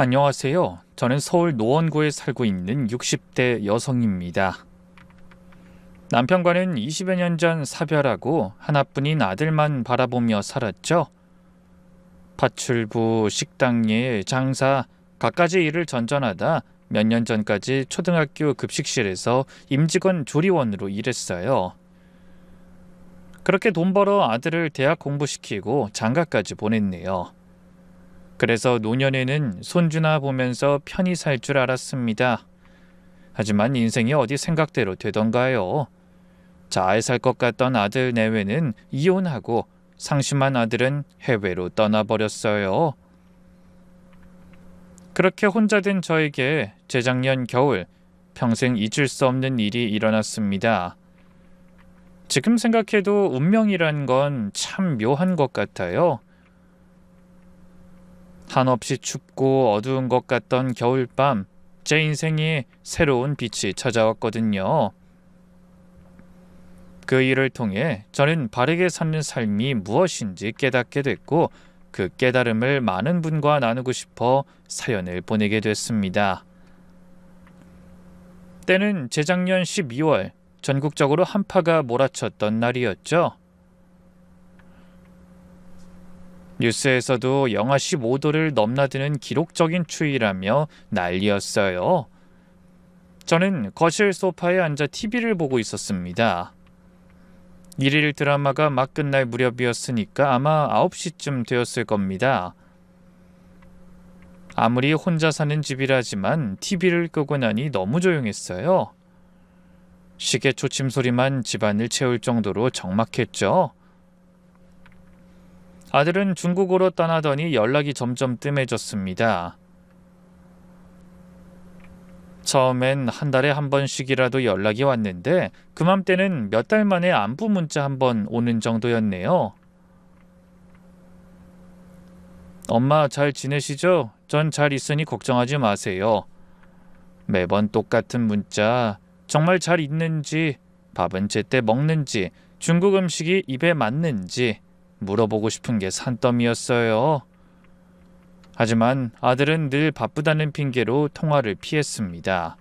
안녕하세요. 저는 서울 노원구에 살고 있는 60대 여성입니다. 남편과는 20여 년 전 사별하고 하나뿐인 아들만 바라보며 살았죠. 파출부, 식당일, 장사, 갖가지 일을 전전하다 몇 년 전까지 초등학교 급식실에서 임직원 조리원으로 일했어요. 그렇게 돈 벌어 아들을 대학 공부시키고 장가까지 보냈네요. 그래서 노년에는 손주나 보면서 편히 살 줄 알았습니다. 하지만 인생이 어디 생각대로 되던가요? 잘 살 것 같던 아들 내외는 이혼하고 상심한 아들은 해외로 떠나버렸어요. 그렇게 혼자 된 저에게 재작년 겨울 평생 잊을 수 없는 일이 일어났습니다. 지금 생각해도 운명이란 건 참 묘한 것 같아요. 한없이 춥고 어두운 것 같던 겨울밤, 제 인생에 새로운 빛이 찾아왔거든요. 그 일을 통해 저는 바르게 사는 삶이 무엇인지 깨닫게 됐고, 그 깨달음을 많은 분과 나누고 싶어 사연을 보내게 됐습니다. 때는 재작년 12월, 전국적으로 한파가 몰아쳤던 날이었죠. 뉴스에서도 영하 15도를 넘나드는 기록적인 추위라며 난리였어요. 저는 거실 소파에 앉아 TV를 보고 있었습니다. 일일 드라마가 막 끝날 무렵이었으니까 아마 9시쯤 되었을 겁니다. 아무리 혼자 사는 집이라지만 TV를 끄고 나니 너무 조용했어요. 시계 초침 소리만 집안을 채울 정도로 적막했죠. 아들은 중국으로 떠나더니 연락이 점점 뜸해졌습니다. 처음엔 한 달에 한 번씩이라도 연락이 왔는데 그맘때는 몇 달 만에 안부 문자 한 번 오는 정도였네요. 엄마 잘 지내시죠? 전 잘 있으니 걱정하지 마세요. 매번 똑같은 문자, 정말 잘 있는지, 밥은 제때 먹는지, 중국 음식이 입에 맞는지 물어보고 싶은 게 산더미였어요. 하지만 아들은 늘 바쁘다는 핑계로 통화를 피했습니다.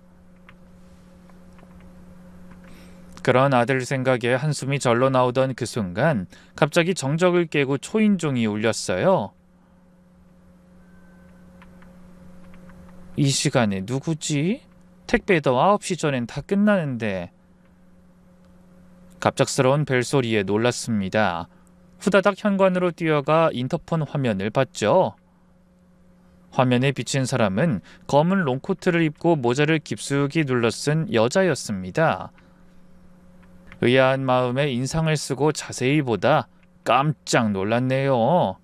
그런 아들 생각에 한숨이 절로 나오던 그 순간 갑자기 정적을 깨고 초인종이 울렸어요. 이 시간에 누구지? 택배도 9시 전엔 다 끝나는데. 갑작스러운 벨소리에 놀랐습니다. 후다닥 현관으로 뛰어가 인터폰 화면을 봤죠. 화면에 비친 사람은 검은 롱코트를 입고 모자를 깊숙이 눌러쓴 여자였습니다. 의아한 마음에 인상을 쓰고 자세히 보다 깜짝 놀랐네요.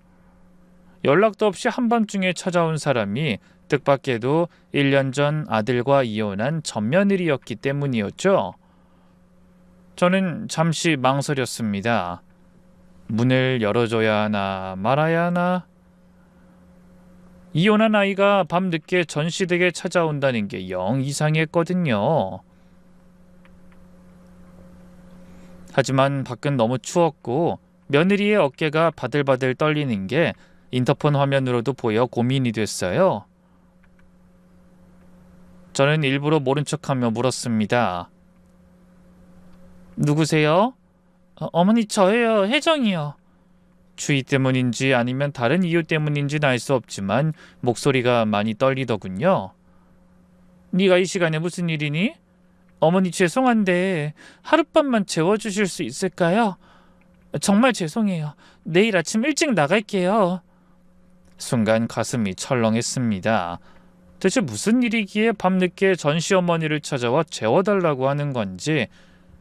연락도 없이 한밤중에 찾아온 사람이 뜻밖에도 1년 전 아들과 이혼한 맏며느리였기 때문이었죠. 저는 잠시 망설였습니다. 문을 열어줘야 하나 말아야 하나? 이혼한 아이가 밤늦게 전시댁에 찾아온다는 게 영 이상했거든요. 하지만 밖은 너무 추웠고 며느리의 어깨가 바들바들 떨리는 게 인터폰 화면으로도 보여 고민이 됐어요. 저는 일부러 모른 척하며 물었습니다. 누구세요? 어머니 저예요. 혜정이요. 추위 때문인지 아니면 다른 이유 때문인지는 알 수 없지만 목소리가 많이 떨리더군요. 네가 이 시간에 무슨 일이니? 어머니 죄송한데 하룻밤만 재워주실 수 있을까요? 정말 죄송해요. 내일 아침 일찍 나갈게요. 순간 가슴이 철렁했습니다. 대체 무슨 일이기에 밤늦게 전시어머니를 찾아와 재워달라고 하는 건지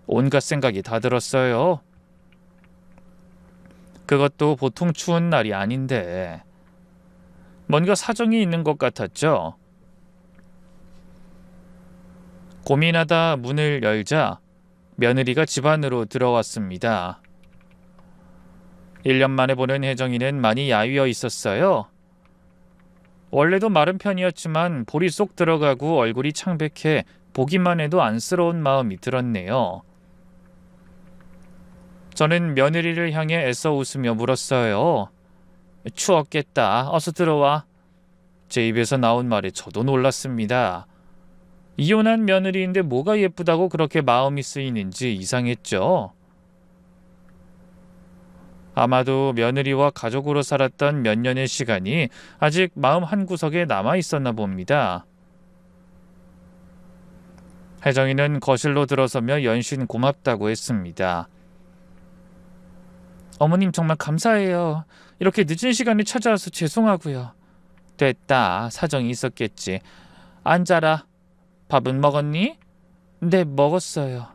온갖 생각이 다 들었어요. 그것도 보통 추운 날이 아닌데 뭔가 사정이 있는 것 같았죠. 고민하다 문을 열자 며느리가 집 안으로 들어왔습니다. 1년 만에 보는 혜정이는 많이 야위어 있었어요. 원래도 마른 편이었지만 볼이 쏙 들어가고 얼굴이 창백해 보기만 해도 안쓰러운 마음이 들었네요. 저는 며느리를 향해 애써 웃으며 물었어요. 추웠겠다. 어서 들어와. 제 입에서 나온 말에 저도 놀랐습니다. 이혼한 며느리인데 뭐가 예쁘다고 그렇게 마음이 쓰이는지 이상했죠. 아마도 며느리와 가족으로 살았던 몇 년의 시간이 아직 마음 한구석에 남아 있었나 봅니다. 혜정이는 거실로 들어서며 연신 고맙다고 했습니다. 어머님 정말 감사해요. 이렇게 늦은 시간에 찾아와서 죄송하고요. 됐다. 사정이 있었겠지. 앉아라. 밥은 먹었니? 네, 먹었어요.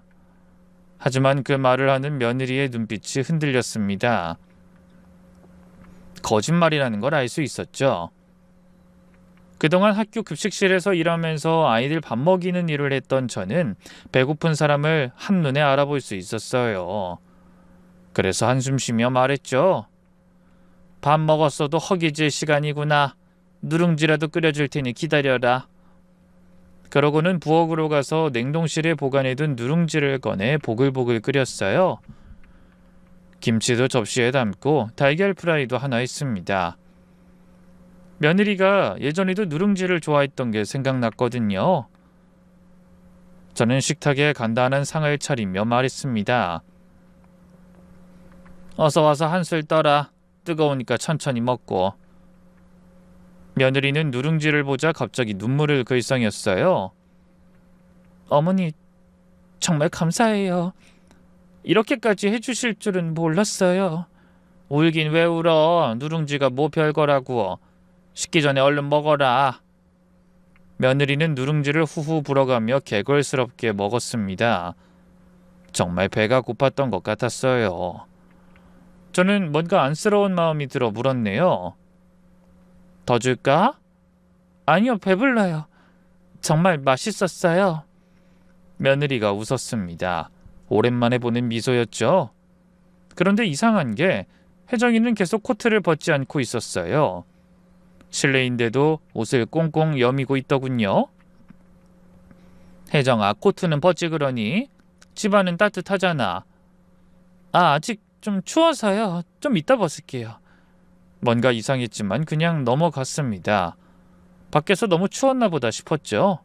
하지만 그 말을 하는 며느리의 눈빛이 흔들렸습니다. 거짓말이라는 걸 알 수 있었죠. 그동안 학교 급식실에서 일하면서 아이들 밥 먹이는 일을 했던 저는 배고픈 사람을 한눈에 알아볼 수 있었어요. 그래서 한숨 쉬며 말했죠. 밥 먹었어도 허기질 시간이구나. 누룽지라도 끓여줄 테니 기다려라. 그러고는 부엌으로 가서 냉동실에 보관해둔 누룽지를 꺼내 보글보글 끓였어요. 김치도 접시에 담고 달걀 프라이도 하나 있습니다. 며느리가 예전에도 누룽지를 좋아했던 게 생각났거든요. 저는 식탁에 간단한 상을 차리며 말했습니다. 어서 와서 한술 떠라. 뜨거우니까 천천히 먹고. 며느리는 누룽지를 보자 갑자기 눈물을 글썽였어요. 어머니, 정말 감사해요. 이렇게까지 해주실 줄은 몰랐어요. 울긴 왜 울어. 누룽지가 뭐 별거라고. 식기 전에 얼른 먹어라. 며느리는 누룽지를 후후 불어가며 개걸스럽게 먹었습니다. 정말 배가 고팠던 것 같았어요. 저는 뭔가 안쓰러운 마음이 들어 물었네요. 더 줄까? 아니요, 배불러요. 정말 맛있었어요. 며느리가 웃었습니다. 오랜만에 보는 미소였죠. 그런데 이상한 게 혜정이는 계속 코트를 벗지 않고 있었어요. 실내인데도 옷을 꽁꽁 여미고 있더군요. 혜정아, 코트는 벗지 그러니? 집안은 따뜻하잖아. 아직 좀 추워서요. 좀 이따 벗을게요. 뭔가 이상했지만 그냥 넘어갔습니다. 밖에서 너무 추웠나 보다 싶었죠.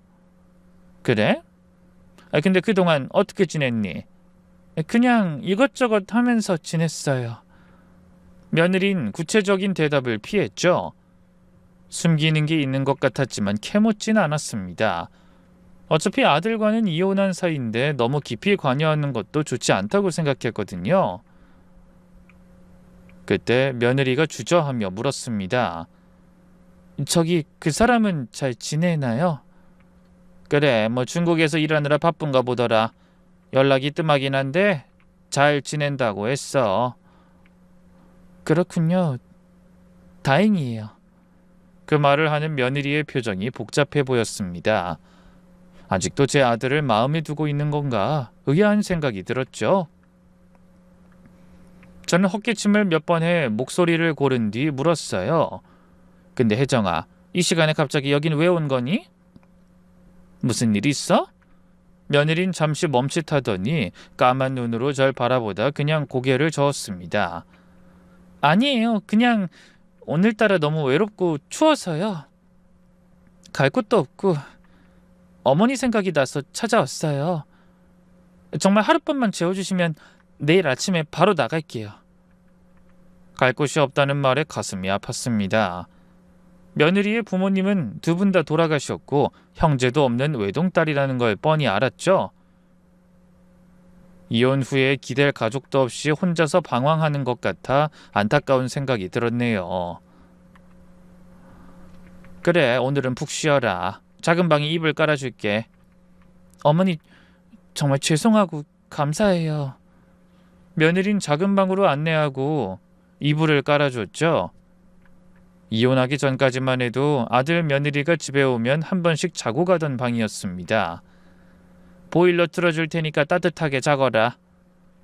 그래? 근데 그동안 어떻게 지냈니? 그냥 이것저것 하면서 지냈어요. 며느린 구체적인 대답을 피했죠. 숨기는 게 있는 것 같았지만 캐묻진 않았습니다. 어차피 아들과는 이혼한 사이인데 너무 깊이 관여하는 것도 좋지 않다고 생각했거든요. 그때 며느리가 주저하며 물었습니다. 저기 그 사람은 잘 지내나요? 그래, 뭐 중국에서 일하느라 바쁜가 보더라. 연락이 뜸하긴 한데 잘 지낸다고 했어. 그렇군요. 다행이에요. 그 말을 하는 며느리의 표정이 복잡해 보였습니다. 아직도 제 아들을 마음에 두고 있는 건가 의아한 생각이 들었죠. 저는 헛기침을 몇 번 해 목소리를 고른 뒤 물었어요. 근데 혜정아, 이 시간에 갑자기 여긴 왜 온 거니? 무슨 일 있어? 며느린 잠시 멈칫하더니 까만 눈으로 절 바라보다 그냥 고개를 저었습니다. 아니에요. 그냥 오늘따라 너무 외롭고 추워서요. 갈 곳도 없고 어머니 생각이 나서 찾아왔어요. 정말 하룻밤만 재워주시면 내일 아침에 바로 나갈게요. 갈 곳이 없다는 말에 가슴이 아팠습니다. 며느리의 부모님은 두 분 다 돌아가셨고 형제도 없는 외동딸이라는 걸 뻔히 알았죠. 이혼 후에 기댈 가족도 없이 혼자서 방황하는 것 같아 안타까운 생각이 들었네요. 그래, 오늘은 푹 쉬어라. 작은 방에 이불 깔아줄게. 어머니, 정말 죄송하고 감사해요. 며느린 작은 방으로 안내하고 이불을 깔아줬죠. 이혼하기 전까지만 해도 아들 며느리가 집에 오면 한 번씩 자고 가던 방이었습니다. 보일러 틀어줄 테니까 따뜻하게 자거라.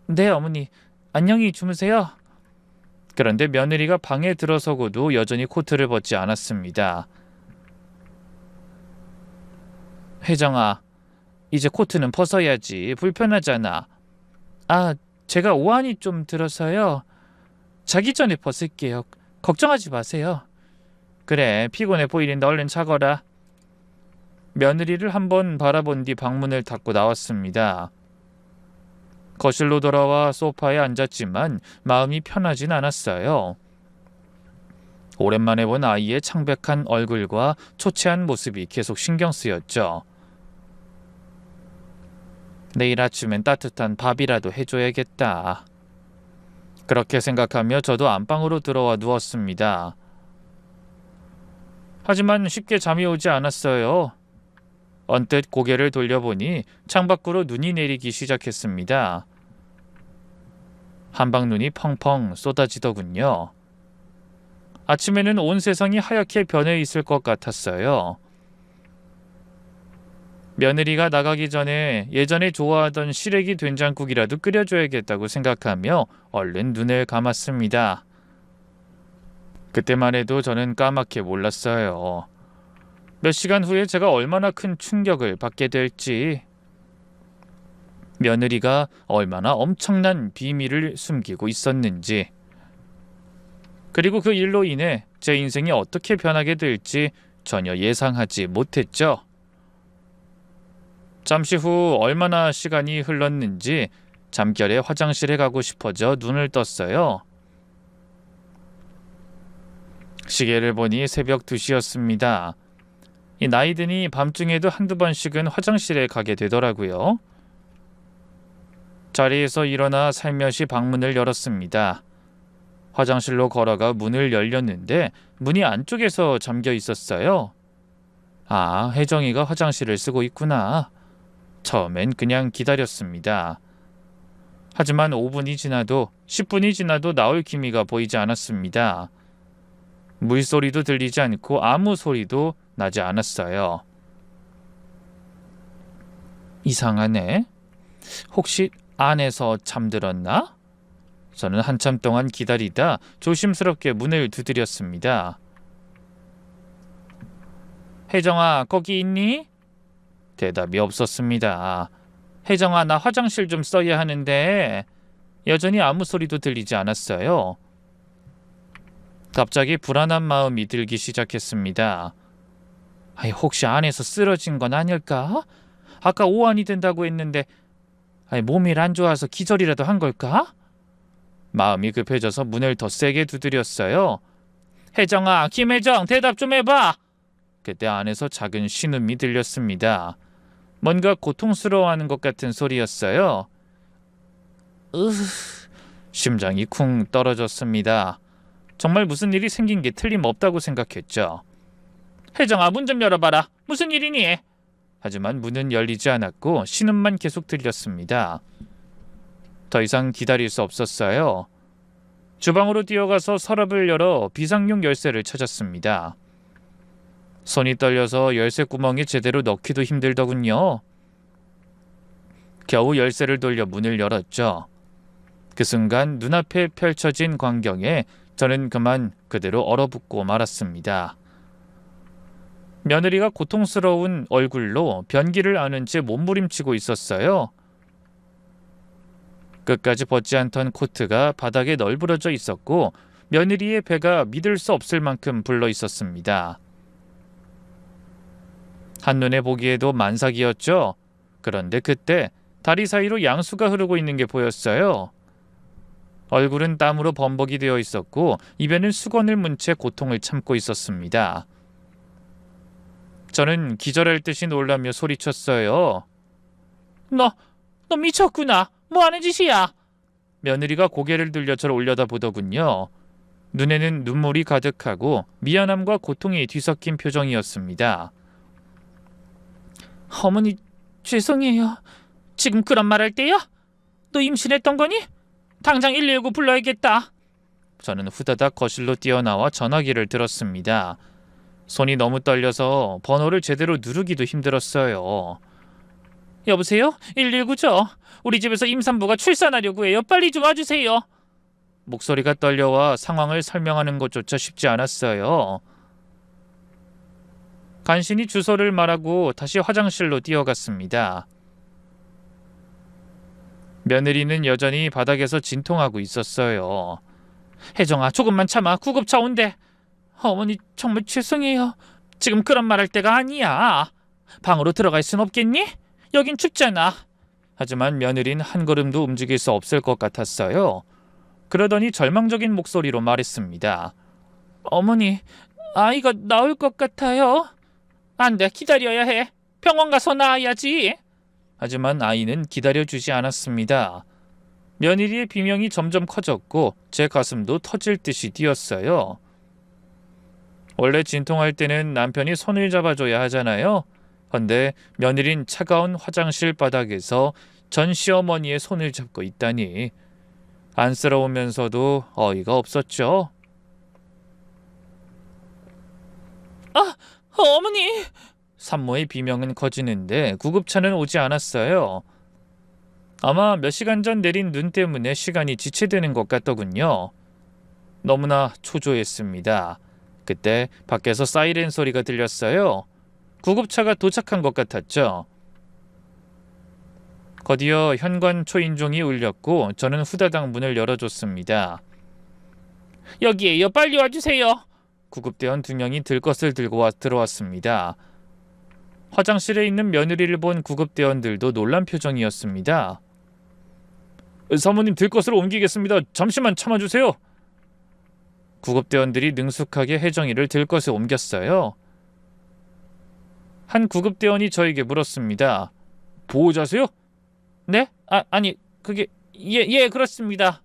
네, 어머니. 안녕히 주무세요. 그런데 며느리가 방에 들어서고도 여전히 코트를 벗지 않았습니다. 혜정아, 이제 코트는 벗어야지. 불편하잖아. 제가 오한이 좀 들어서요. 자기 전에 벗을게요. 걱정하지 마세요. 그래, 피곤해 보이는데 얼른 자거라. 며느리를 한번 바라본 뒤 방문을 닫고 나왔습니다. 거실로 돌아와 소파에 앉았지만 마음이 편하진 않았어요. 오랜만에 본 아이의 창백한 얼굴과 초췌한 모습이 계속 신경 쓰였죠. 내일 아침엔 따뜻한 밥이라도 해줘야겠다. 그렇게 생각하며 저도 안방으로 들어와 누웠습니다. 하지만 쉽게 잠이 오지 않았어요. 언뜻 고개를 돌려보니 창밖으로 눈이 내리기 시작했습니다. 한방눈이 펑펑 쏟아지더군요. 아침에는 온 세상이 하얗게 변해 있을 것 같았어요. 며느리가 나가기 전에 예전에 좋아하던 시래기 된장국이라도 끓여줘야겠다고 생각하며 얼른 눈을 감았습니다. 그때만 해도 저는 까맣게 몰랐어요. 몇 시간 후에 제가 얼마나 큰 충격을 받게 될지, 며느리가 얼마나 엄청난 비밀을 숨기고 있었는지, 그리고 그 일로 인해 제 인생이 어떻게 변하게 될지 전혀 예상하지 못했죠. 잠시 후 얼마나 시간이 흘렀는지 잠결에 화장실에 가고 싶어져 눈을 떴어요. 시계를 보니 새벽 2시였습니다. 이 나이 드니 밤중에도 한두 번씩은 화장실에 가게 되더라고요. 자리에서 일어나 살며시 방문을 열었습니다. 화장실로 걸어가 문을 열렸는데 문이 안쪽에서 잠겨 있었어요. 아, 혜정이가 화장실을 쓰고 있구나. 처음엔 그냥 기다렸습니다. 하지만 5분이 지나도 10분이 지나도 나올 기미가 보이지 않았습니다. 물소리도 들리지 않고 아무 소리도 나지 않았어요. 이상하네. 혹시 안에서 잠들었나? 저는 한참 동안 기다리다 조심스럽게 문을 두드렸습니다. 혜정아, 거기 있니? 대답이 없었습니다. 혜정아, 나 화장실 좀 써야 하는데. 여전히 아무 소리도 들리지 않았어요. 갑자기 불안한 마음이 들기 시작했습니다. 혹시 안에서 쓰러진 건 아닐까? 아까 오한이 된다고 했는데 몸이 안 좋아서 기절이라도 한 걸까? 마음이 급해져서 문을 더 세게 두드렸어요. 혜정아, 김혜정, 대답 좀 해봐. 그때 안에서 작은 신음이 들렸습니다. 뭔가 고통스러워하는 것 같은 소리였어요. 심장이 쿵 떨어졌습니다. 정말 무슨 일이 생긴 게 틀림없다고 생각했죠. 혜정아, 문 좀 열어봐라. 무슨 일이니? 하지만 문은 열리지 않았고 신음만 계속 들렸습니다. 더 이상 기다릴 수 없었어요. 주방으로 뛰어가서 서랍을 열어 비상용 열쇠를 찾았습니다. 손이 떨려서 열쇠 구멍에 제대로 넣기도 힘들더군요. 겨우 열쇠를 돌려 문을 열었죠. 그 순간 눈앞에 펼쳐진 광경에 저는 그만 그대로 얼어붙고 말았습니다. 며느리가 고통스러운 얼굴로 변기를 아는 채 몸부림치고 있었어요. 끝까지 벗지 않던 코트가 바닥에 널브러져 있었고 며느리의 배가 믿을 수 없을 만큼 불러 있었습니다. 한눈에 보기에도 만삭이었죠. 그런데 그때 다리 사이로 양수가 흐르고 있는 게 보였어요. 얼굴은 땀으로 범벅이 되어 있었고 입에는 수건을 문 채 고통을 참고 있었습니다. 저는 기절할 듯이 놀라며 소리쳤어요. 너 미쳤구나. 뭐 하는 짓이야? 며느리가 고개를 들려 저를 올려다보더군요. 눈에는 눈물이 가득하고 미안함과 고통이 뒤섞인 표정이었습니다. 어머니, 죄송해요. 지금 그런 말 할 때야? 너 임신했던 거니? 당장 119 불러야겠다. 저는 후다닥 거실로 뛰어나와 전화기를 들었습니다. 손이 너무 떨려서 번호를 제대로 누르기도 힘들었어요. 여보세요? 119죠? 우리 집에서 임산부가 출산하려고 해요. 빨리 좀 와주세요. 목소리가 떨려와 상황을 설명하는 것조차 쉽지 않았어요. 간신히 주소를 말하고 다시 화장실로 뛰어갔습니다. 며느리는 여전히 바닥에서 진통하고 있었어요. 혜정아, 조금만 참아. 구급차 온대. 어머니 정말 죄송해요. 지금 그런 말할 때가 아니야. 방으로 들어갈 순 없겠니? 여긴 춥잖아. 하지만 며느리는 한 걸음도 움직일 수 없을 것 같았어요. 그러더니 절망적인 목소리로 말했습니다. 어머니, 아이가 나올 것 같아요. 안 돼, 기다려야 해. 병원 가서 나아야지. 하지만 아이는 기다려주지 않았습니다. 며느리의 비명이 점점 커졌고 제 가슴도 터질 듯이 뛰었어요. 원래 진통할 때는 남편이 손을 잡아줘야 하잖아요. 근데 며느린 차가운 화장실 바닥에서 전 시어머니의 손을 잡고 있다니 안쓰러우면서도 어이가 없었죠. 아, 어머니! 산모의 비명은 커지는데 구급차는 오지 않았어요. 아마 몇 시간 전 내린 눈 때문에 시간이 지체되는 것 같더군요. 너무나 초조했습니다. 그때 밖에서 사이렌 소리가 들렸어요. 구급차가 도착한 것 같았죠. 곧이어 현관 초인종이 울렸고 저는 후다닥 문을 열어줬습니다. 여기에요. 빨리 와주세요. 구급대원 2명이 들것을 들고 들어왔습니다. 화장실에 있는 며느리를 본 구급대원들도 놀란 표정이었습니다. 사모님 들것으로 옮기겠습니다. 잠시만 참아주세요. 구급대원들이 능숙하게 혜정이를 들것에 옮겼어요. 한 구급대원이 저에게 물었습니다. 보호자세요? 네? 아니 그게 예 그렇습니다.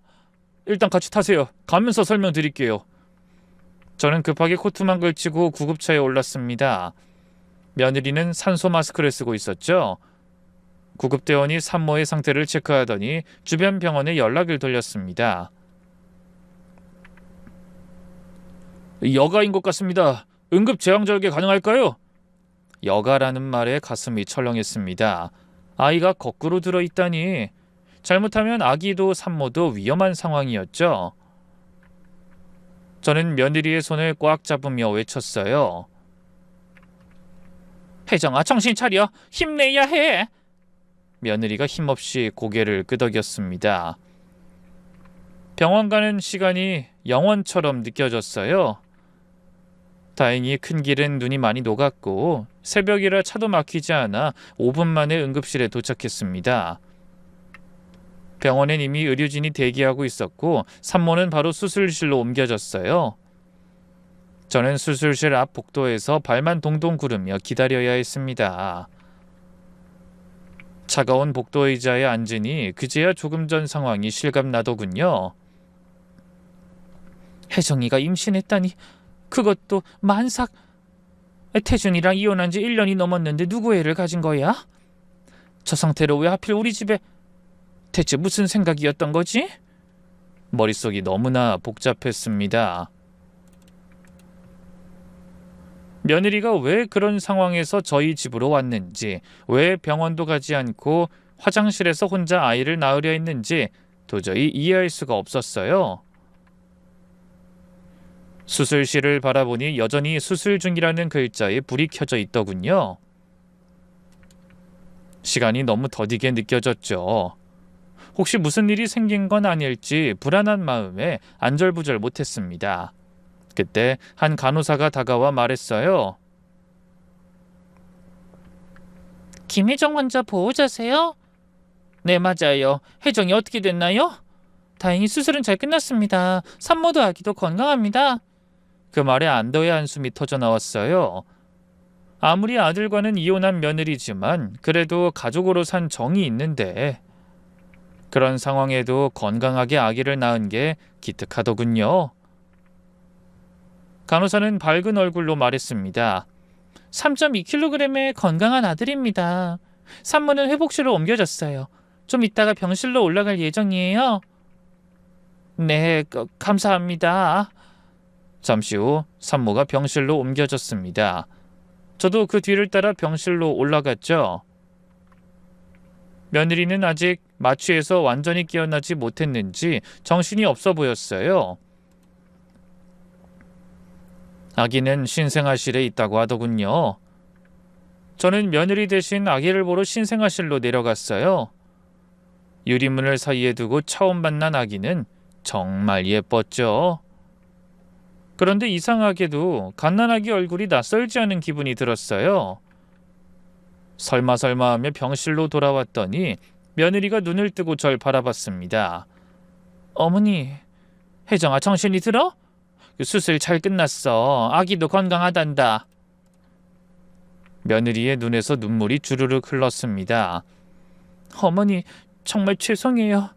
일단 같이 타세요. 가면서 설명드릴게요. 저는 급하게 코트만 걸치고 구급차에 올랐습니다. 며느리는 산소 마스크를 쓰고 있었죠. 구급대원이 산모의 상태를 체크하더니 주변 병원에 연락을 돌렸습니다. 여가인 것 같습니다. 응급 제왕절개 가능할까요? 여가라는 말에 가슴이 철렁했습니다. 아이가 거꾸로 들어있다니. 잘못하면 아기도 산모도 위험한 상황이었죠. 저는 며느리의 손을 꽉 잡으며 외쳤어요. 혜정아, 정신 차려. 힘내야 해. 며느리가 힘없이 고개를 끄덕였습니다. 병원 가는 시간이 영원처럼 느껴졌어요. 다행히 큰 길은 눈이 많이 녹았고 새벽이라 차도 막히지 않아 5분 만에 응급실에 도착했습니다. 병원엔 이미 의료진이 대기하고 있었고 산모는 바로 수술실로 옮겨졌어요. 저는 수술실 앞 복도에서 발만 동동 구르며 기다려야 했습니다. 차가운 복도 의자에 앉으니 그제야 조금 전 상황이 실감나더군요. 혜정이가 임신했다니. 그것도 만삭. 태준이랑 이혼한 지 1년이 넘었는데 누구 애를 가진 거야? 저 상태로 왜 하필 우리 집에. 대체 무슨 생각이었던 거지? 머릿속이 너무나 복잡했습니다. 며느리가 왜 그런 상황에서 저희 집으로 왔는지, 왜 병원도 가지 않고 화장실에서 혼자 아이를 낳으려 했는지 도저히 이해할 수가 없었어요. 수술실을 바라보니 여전히 수술 중이라는 글자에 불이 켜져 있더군요. 시간이 너무 더디게 느껴졌죠. 혹시 무슨 일이 생긴 건 아닐지 불안한 마음에 안절부절 못했습니다. 그때 한 간호사가 다가와 말했어요. 김혜정 환자 보호자세요? 네, 맞아요. 혜정이 어떻게 됐나요? 다행히 수술은 잘 끝났습니다. 산모도 아기도 건강합니다. 그 말에 안도의 한숨이 터져나왔어요. 아무리 아들과는 이혼한 며느리지만 그래도 가족으로 산 정이 있는데 그런 상황에도 건강하게 아기를 낳은 게 기특하더군요. 간호사는 밝은 얼굴로 말했습니다. 3.2kg의 건강한 아들입니다. 산모는 회복실로 옮겨졌어요. 좀 이따가 병실로 올라갈 예정이에요. 네, 감사합니다. 잠시 후 산모가 병실로 옮겨졌습니다. 저도 그 뒤를 따라 병실로 올라갔죠. 며느리는 아직 마취에서 완전히 깨어나지 못했는지 정신이 없어 보였어요. 아기는 신생아실에 있다고 하더군요. 저는 며느리 대신 아기를 보러 신생아실로 내려갔어요. 유리문을 사이에 두고 차원만 난 아기는 정말 예뻤죠. 그런데 이상하게도 갓난아기 얼굴이 낯설지 않은 기분이 들었어요. 설마 하며 병실로 돌아왔더니 며느리가 눈을 뜨고 절 바라봤습니다. 어머니, 혜정아 정신이 들어? 수술 잘 끝났어. 아기도 건강하단다. 며느리의 눈에서 눈물이 주르륵 흘렀습니다. 어머니, 정말 죄송해요.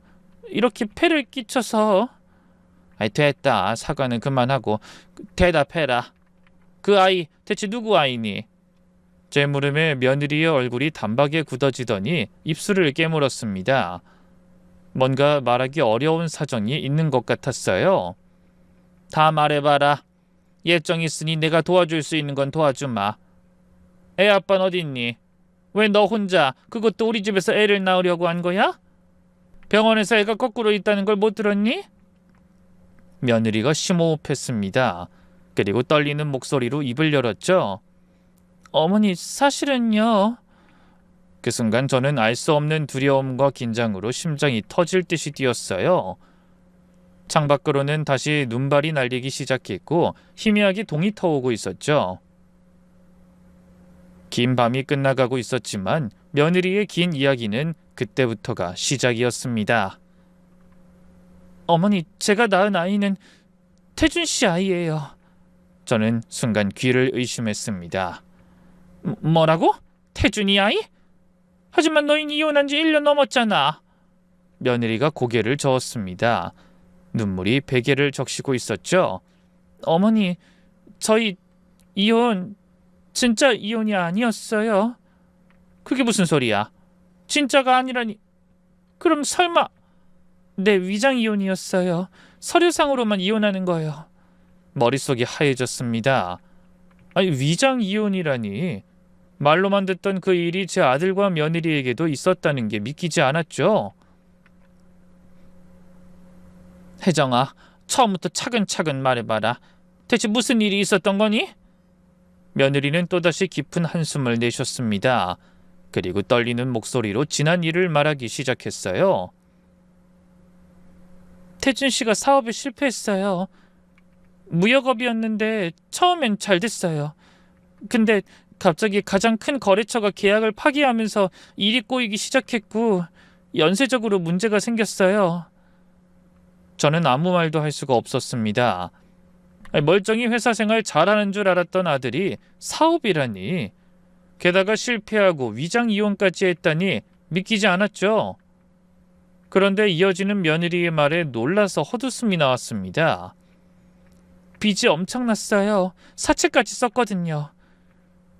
이렇게 폐를 끼쳐서. 됐다. 사과는 그만하고 대답해라. 그 아이 대체 누구 아이니? 제 물음에 며느리의 얼굴이 단박에 굳어지더니 입술을 깨물었습니다. 뭔가 말하기 어려운 사정이 있는 것 같았어요. 다 말해봐라. 예정 있으니 내가 도와줄 수 있는 건 도와주마. 애 아빠는 어딨니? 왜 너 혼자 그것도 우리 집에서 애를 낳으려고 한 거야? 병원에서 애가 거꾸로 있다는 걸 못 들었니? 며느리가 심호흡했습니다. 그리고 떨리는 목소리로 입을 열었죠. 어머니, 사실은요. 그 순간 저는 알 수 없는 두려움과 긴장으로 심장이 터질 듯이 뛰었어요. 창밖으로는 다시 눈발이 날리기 시작했고 희미하게 동이 터오고 있었죠. 긴 밤이 끝나가고 있었지만 며느리의 긴 이야기는 그때부터가 시작이었습니다. 어머니, 제가 낳은 아이는 태준 씨 아이예요. 저는 순간 귀를 의심했습니다. 뭐라고? 태준이 아이? 하지만 너희는 이혼한 지 1년 넘었잖아. 며느리가 고개를 저었습니다. 눈물이 베개를 적시고 있었죠. 어머니, 저희 이혼 진짜 이혼이 아니었어요. 그게 무슨 소리야? 진짜가 아니라니. 그럼 설마. 네, 위장 이혼이었어요. 서류상으로만 이혼하는 거예요. 머릿속이 하얘졌습니다. 아니, 위장 이혼이라니. 말로만 듣던 그 일이 제 아들과 며느리에게도 있었다는 게 믿기지 않았죠. 혜정아, 처음부터 차근차근 말해봐라. 대체 무슨 일이 있었던 거니? 며느리는 또다시 깊은 한숨을 내셨습니다. 그리고 떨리는 목소리로 지난 일을 말하기 시작했어요. 태준 씨가 사업에 실패했어요. 무역업이었는데 처음엔 잘 됐어요. 근데 갑자기 가장 큰 거래처가 계약을 파기하면서 일이 꼬이기 시작했고 연쇄적으로 문제가 생겼어요. 저는 아무 말도 할 수가 없었습니다. 멀쩡히 회사 생활 잘하는 줄 알았던 아들이 사업이라니. 게다가 실패하고 위장 이혼까지 했다니 믿기지 않았죠. 그런데 이어지는 며느리의 말에 놀라서 헛웃음이 나왔습니다. 빚이 엄청났어요. 사채까지 썼거든요.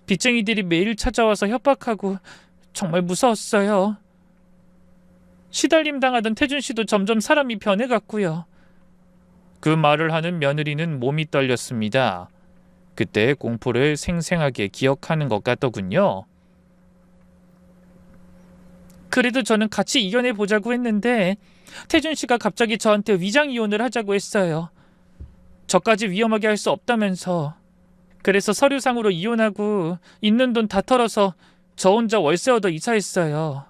빚쟁이들이 매일 찾아와서 협박하고 정말 무서웠어요. 시달림 당하던 태준 씨도 점점 사람이 변해갔고요. 그 말을 하는 며느리는 몸이 떨렸습니다. 그때의 공포를 생생하게 기억하는 것 같더군요. 그래도 저는 같이 이겨내 보자고 했는데 태준 씨가 갑자기 저한테 위장 이혼을 하자고 했어요. 저까지 위험하게 할 수 없다면서. 그래서 서류상으로 이혼하고 있는 돈 다 털어서 저 혼자 월세 얻어 이사했어요.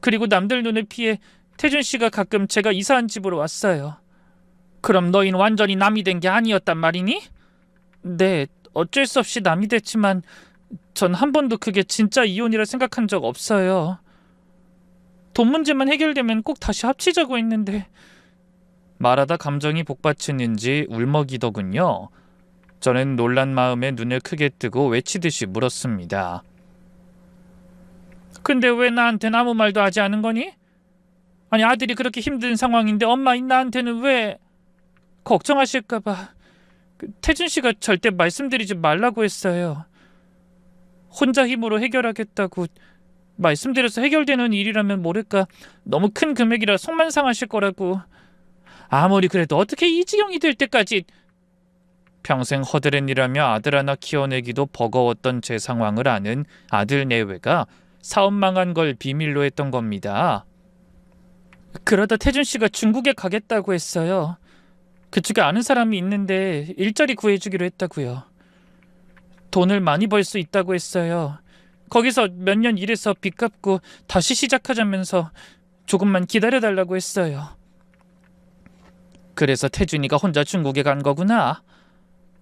그리고 남들 눈을 피해 태준 씨가 가끔 제가 이사한 집으로 왔어요. 그럼 너희는 완전히 남이 된 게 아니었단 말이니? 네, 어쩔 수 없이 남이 됐지만 전 한 번도 그게 진짜 이혼이라 생각한 적 없어요. 돈 문제만 해결되면 꼭 다시 합치자고 했는데. 말하다 감정이 복받쳤는지 울먹이더군요. 저는 놀란 마음에 눈을 크게 뜨고 외치듯이 물었습니다. 근데 왜 나한테는 아무 말도 하지 않은 거니? 아니, 아들이 그렇게 힘든 상황인데 엄마인 나한테는 왜? 걱정하실까봐. 태준 씨가 절대 말씀드리지 말라고 했어요. 혼자 힘으로 해결하겠다고. 말씀드려서 해결되는 일이라면 모를까 너무 큰 금액이라 속만 상하실 거라고. 아무리 그래도 어떻게 이 지경이 될 때까지. 평생 허드렛 일하며 아들 하나 키워내기도 버거웠던 제 상황을 아는 아들 내외가 사업 망한 걸 비밀로 했던 겁니다. 그러다 태준 씨가 중국에 가겠다고 했어요. 그쪽에 아는 사람이 있는데 일자리 구해주기로 했다고요. 돈을 많이 벌 수 있다고 했어요. 거기서 몇 년 일해서 빚 갚고 다시 시작하자면서 조금만 기다려달라고 했어요. 그래서 태준이가 혼자 중국에 간 거구나.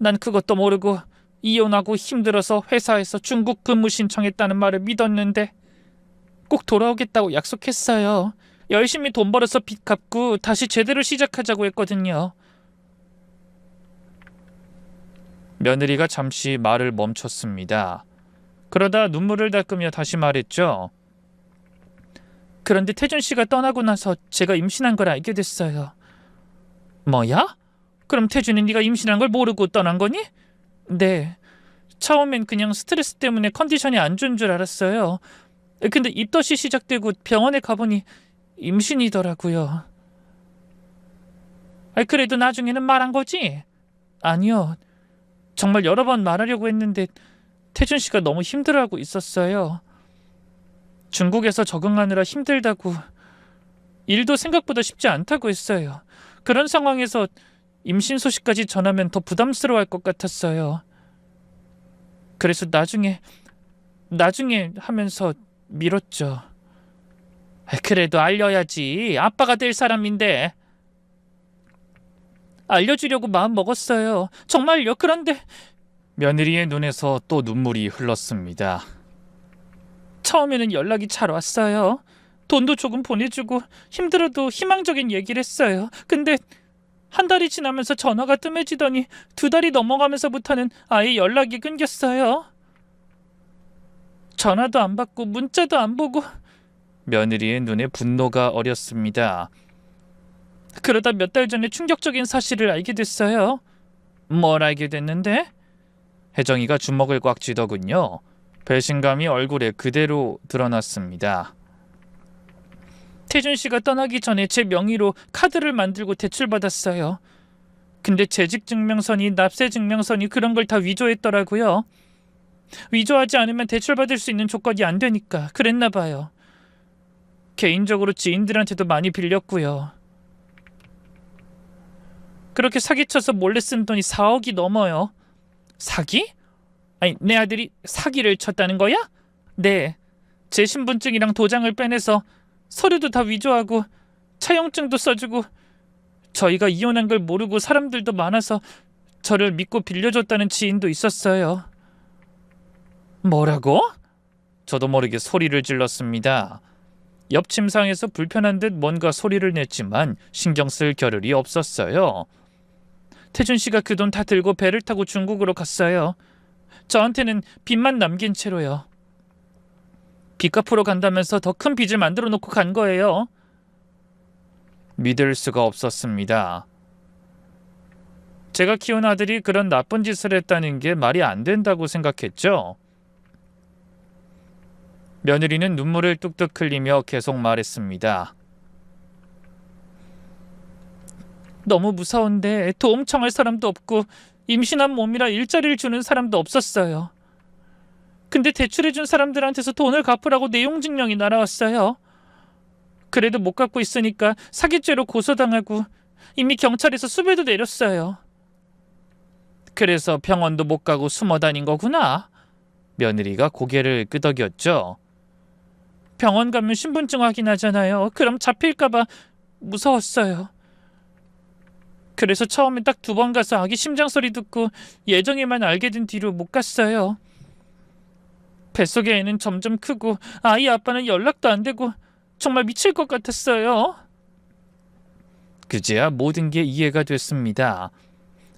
난 그것도 모르고 이혼하고 힘들어서 회사에서 중국 근무 신청했다는 말을 믿었는데 꼭 돌아오겠다고 약속했어요. 열심히 돈 벌어서 빚 갚고 다시 제대로 시작하자고 했거든요. 며느리가 잠시 말을 멈췄습니다. 그러다 눈물을 닦으며 다시 말했죠. 그런데 태준 씨가 떠나고 나서 제가 임신한 걸 알게 됐어요. 뭐야? 그럼 태준이 네가 임신한 걸 모르고 떠난 거니? 네. 처음엔 그냥 스트레스 때문에 컨디션이 안 좋은 줄 알았어요. 근데 입덧이 시작되고 병원에 가보니 임신이더라고요. 그래도 나중에는 말한 거지? 아니요. 정말 여러 번 말하려고 했는데 태준 씨가 너무 힘들어하고 있었어요. 중국에서 적응하느라 힘들다고, 일도 생각보다 쉽지 않다고 했어요. 그런 상황에서 임신 소식까지 전하면 더 부담스러워할 것 같았어요. 그래서 나중에 하면서 미뤘죠. 그래도 알려야지. 아빠가 될 사람인데. 알려주려고 마음 먹었어요. 정말요. 그런데 며느리의 눈에서 또 눈물이 흘렀습니다. 처음에는 연락이 잘 왔어요. 돈도 조금 보내주고 힘들어도 희망적인 얘기를 했어요. 근데 한 달이 지나면서 전화가 뜸해지더니 2달이 넘어가면서부터는 아예 연락이 끊겼어요. 전화도 안 받고 문자도 안 보고. 며느리의 눈에 분노가 어렸습니다. 그러다 몇 달 전에 충격적인 사실을 알게 됐어요. 뭘 알게 됐는데? 혜정이가 주먹을 꽉 쥐더군요. 배신감이 얼굴에 그대로 드러났습니다. 태준 씨가 떠나기 전에 제 명의로 카드를 만들고 대출받았어요. 근데 재직증명서니 납세증명서니 그런 걸 다 위조했더라고요. 위조하지 않으면 대출받을 수 있는 조건이 안 되니까 그랬나 봐요. 개인적으로 지인들한테도 많이 빌렸고요. 그렇게 사기쳐서 몰래 쓴 돈이 4억이 넘어요. 사기? 아니, 내 아들이 사기를 쳤다는 거야? 네. 제 신분증이랑 도장을 빼내서 서류도 다 위조하고 차용증도 써주고, 저희가 이혼한 걸 모르고 사람들도 많아서 저를 믿고 빌려줬다는 지인도 있었어요. 뭐라고? 저도 모르게 소리를 질렀습니다. 옆 침상에서 불편한 듯 뭔가 소리를 냈지만 신경 쓸 겨를이 없었어요. 태준 씨가 그 돈 다 들고 배를 타고 중국으로 갔어요. 저한테는 빚만 남긴 채로요. 빚 갚으러 간다면서 더 큰 빚을 만들어 놓고 간 거예요. 믿을 수가 없었습니다. 제가 키운 아들이 그런 나쁜 짓을 했다는 게 말이 안 된다고 생각했죠. 며느리는 눈물을 뚝뚝 흘리며 계속 말했습니다. 너무 무서운데 도움 청할 사람도 없고 임신한 몸이라 일자리를 주는 사람도 없었어요. 근데 대출해준 사람들한테서 돈을 갚으라고 내용증명이 날아왔어요. 그래도 못 갚고 있으니까 사기죄로 고소당하고 이미 경찰에서 수배도 내렸어요. 그래서 병원도 못 가고 숨어 다닌 거구나. 며느리가 고개를 끄덕였죠. 병원 가면 신분증 확인하잖아요. 그럼 잡힐까봐 무서웠어요. 그래서 처음엔 딱 2번 가서 아기 심장 소리 듣고 예정에만 알게 된 뒤로 못 갔어요. 뱃속의 애는 점점 크고 아이 아빠는 연락도 안 되고 정말 미칠 것 같았어요. 그제야 모든 게 이해가 됐습니다.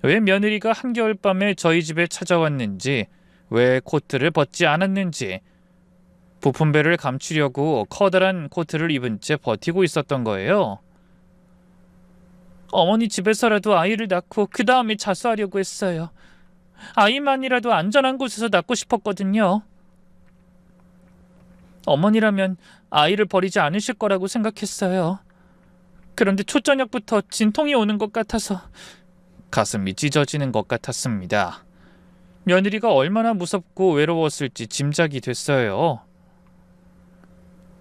왜 며느리가 한겨울밤에 저희 집에 찾아왔는지, 왜 코트를 벗지 않았는지. 부품배를 감추려고 커다란 코트를 입은 채 버티고 있었던 거예요. 어머니 집에서라도 아이를 낳고 그 다음에 자수하려고 했어요. 아이만이라도 안전한 곳에서 낳고 싶었거든요. 어머니라면 아이를 버리지 않으실 거라고 생각했어요. 그런데 초저녁부터 진통이 오는 것 같아서 가슴이 찢어지는 것 같았습니다. 며느리가 얼마나 무섭고 외로웠을지 짐작이 됐어요.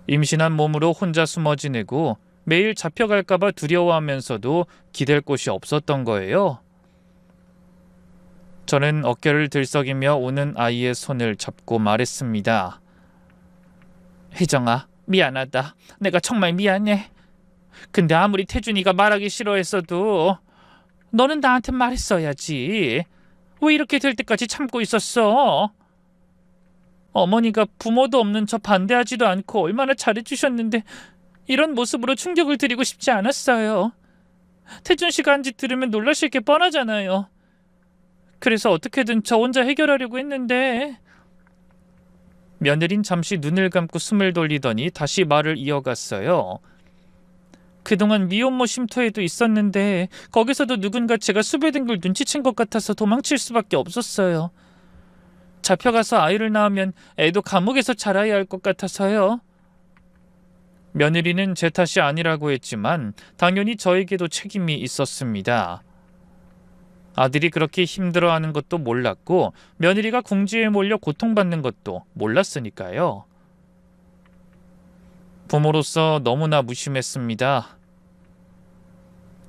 임신한 몸으로 혼자 숨어 지내고 매일 잡혀갈까봐 두려워하면서도 기댈 곳이 없었던 거예요. 저는 어깨를 들썩이며 우는 아이의 손을 잡고 말했습니다. 혜정아, 미안하다. 내가 정말 미안해. 근데 아무리 태준이가 말하기 싫어했어도 너는 나한테 말했어야지. 왜 이렇게 될 때까지 참고 있었어? 어머니가 부모도 없는 저 반대하지도 않고 얼마나 잘해주셨는데 이런 모습으로 충격을 드리고 싶지 않았어요. 태준 씨가 한 짓 들으면 놀라실 게 뻔하잖아요. 그래서 어떻게든 저 혼자 해결하려고 했는데. 며느린 잠시 눈을 감고 숨을 돌리더니 다시 말을 이어갔어요. 그동안 미혼모 쉼터에도 있었는데 거기서도 누군가 제가 수배된 걸 눈치챈 것 같아서 도망칠 수밖에 없었어요. 잡혀가서 아이를 낳으면 애도 감옥에서 자라야 할 것 같아서요. 며느리는 제 탓이 아니라고 했지만 당연히 저에게도 책임이 있었습니다. 아들이 그렇게 힘들어하는 것도 몰랐고 며느리가 궁지에 몰려 고통받는 것도 몰랐으니까요. 부모로서 너무나 무심했습니다.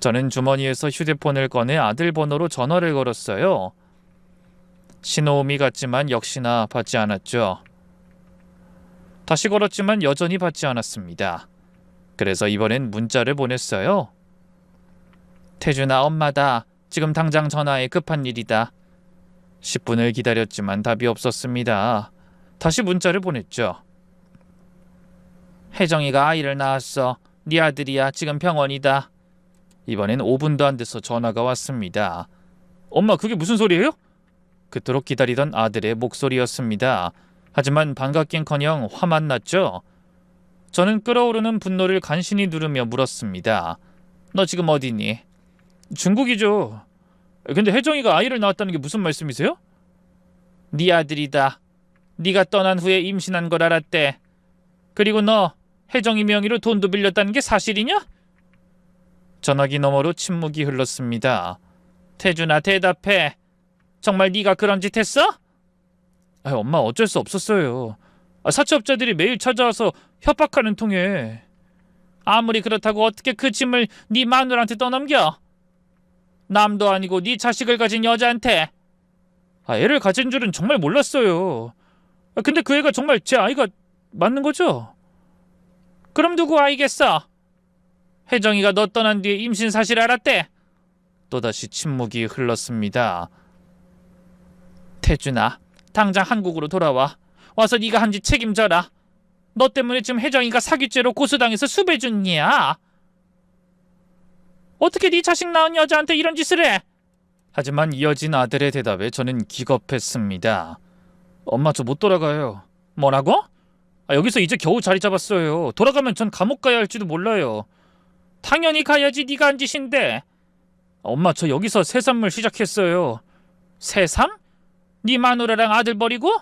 저는 주머니에서 휴대폰을 꺼내 아들 번호로 전화를 걸었어요. 신호음이 갔지만 역시나 받지 않았죠. 다시 걸었지만 여전히 받지 않았습니다. 그래서 이번엔 문자를 보냈어요. 태준아, 엄마다. 지금 당장 전화해. 급한 일이다. 10분을 기다렸지만 답이 없었습니다. 다시 문자를 보냈죠. 혜정이가 아이를 낳았어. 네 아들이야. 지금 병원이다. 이번엔 5분도 안 돼서 전화가 왔습니다. 엄마, 그게 무슨 소리예요? 그토록 기다리던 아들의 목소리였습니다. 하지만 반갑긴커녕 화만 났죠. 저는 끓어오르는 분노를 간신히 누르며 물었습니다. 너 지금 어디니? 중국이죠. 근데 혜정이가 아이를 낳았다는 게 무슨 말씀이세요? 네 아들이다. 네가 떠난 후에 임신한 걸 알았대. 그리고 너 혜정이 명의로 돈도 빌렸다는 게 사실이냐? 전화기 너머로 침묵이 흘렀습니다. 태준아, 대답해. 정말 네가 그런 짓 했어? 엄마, 어쩔 수 없었어요. 사채업자들이 매일 찾아와서 협박하는 통에. 아무리 그렇다고 어떻게 그 짐을 네 마누라한테 떠넘겨? 남도 아니고 네 자식을 가진 여자한테. 애를 가진 줄은 정말 몰랐어요. 근데 그 애가 정말 제 아이가 맞는 거죠? 그럼 누구 아이겠어? 혜정이가 너 떠난 뒤에 임신 사실 알았대. 또다시 침묵이 흘렀습니다. 태준아, 당장 한국으로 돌아와. 와서 네가 한 짓 책임져라. 너 때문에 지금 혜정이가 사기죄로 고소당해서 수배 중이야. 어떻게 네 자식 낳은 여자한테 이런 짓을 해? 하지만 이어진 아들의 대답에 저는 기겁했습니다. 엄마, 저 못 돌아가요. 뭐라고? 여기서 이제 겨우 자리 잡았어요. 돌아가면 전 감옥 가야 할지도 몰라요. 당연히 가야지. 네가 한 짓인데. 엄마, 저 여기서 새삼을 시작했어요. 새삼? 네 마누라랑 아들 버리고?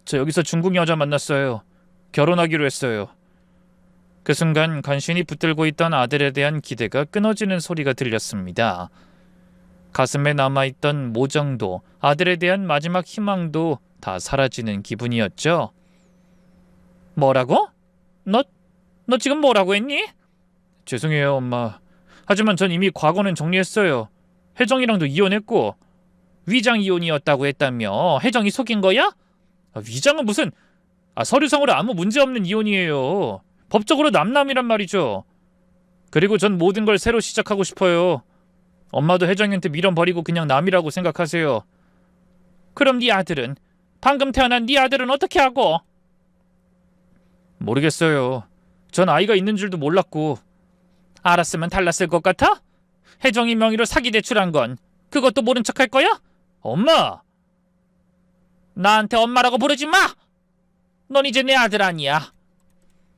저 여기서 중국 여자 만났어요. 결혼하기로 했어요. 그 순간 간신히 붙들고 있던 아들에 대한 기대가 끊어지는 소리가 들렸습니다. 가슴에 남아있던 모정도, 아들에 대한 마지막 희망도 다 사라지는 기분이었죠. 뭐라고? 너 지금 뭐라고 했니? 죄송해요, 엄마. 하지만 전 이미 과거는 정리했어요. 혜정이랑도 이혼했고. 위장 이혼이었다고 했다며. 혜정이 속인 거야? 위장은 무슨... 서류상으로 아무 문제 없는 이혼이에요. 법적으로 남남이란 말이죠. 그리고 전 모든 걸 새로 시작하고 싶어요. 엄마도 혜정이한테 밀어버리고 그냥 남이라고 생각하세요. 그럼 네 아들은? 방금 태어난 네 아들은 어떻게 하고? 모르겠어요. 전 아이가 있는 줄도 몰랐고. 알았으면 달랐을 것 같아? 혜정이 명의로 사기 대출한 건 그것도 모른 척 할 거야? 엄마! 나한테 엄마라고 부르지 마! 넌 이제 내 아들 아니야.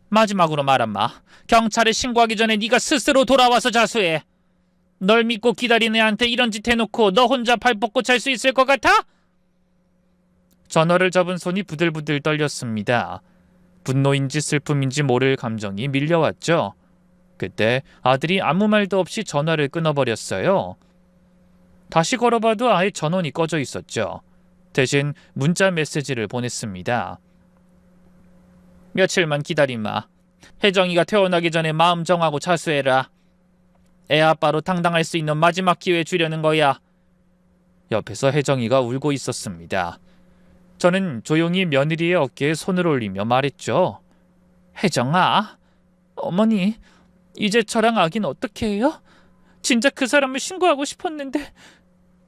마지막으로 말한마. 경찰에 신고하기 전에 네가 스스로 돌아와서 자수해. 널 믿고 기다린 애한테 이런 짓 해놓고 너 혼자 발 뻗고 잘 수 있을 것 같아? 전화를 잡은 손이 부들부들 떨렸습니다. 분노인지 슬픔인지 모를 감정이 밀려왔죠. 그때 아들이 아무 말도 없이 전화를 끊어버렸어요. 다시 걸어봐도 아예 전원이 꺼져 있었죠. 대신 문자 메시지를 보냈습니다. 며칠만 기다리마. 혜정이가 태어나기 전에 마음 정하고 자수해라. 애 아빠로 당당할 수 있는 마지막 기회 주려는 거야. 옆에서 혜정이가 울고 있었습니다. 저는 조용히 며느리의 어깨에 손을 올리며 말했죠. 혜정아, 어머니, 이제 저랑 아기는 어떻게 해요? 진짜 그 사람을 신고하고 싶었는데.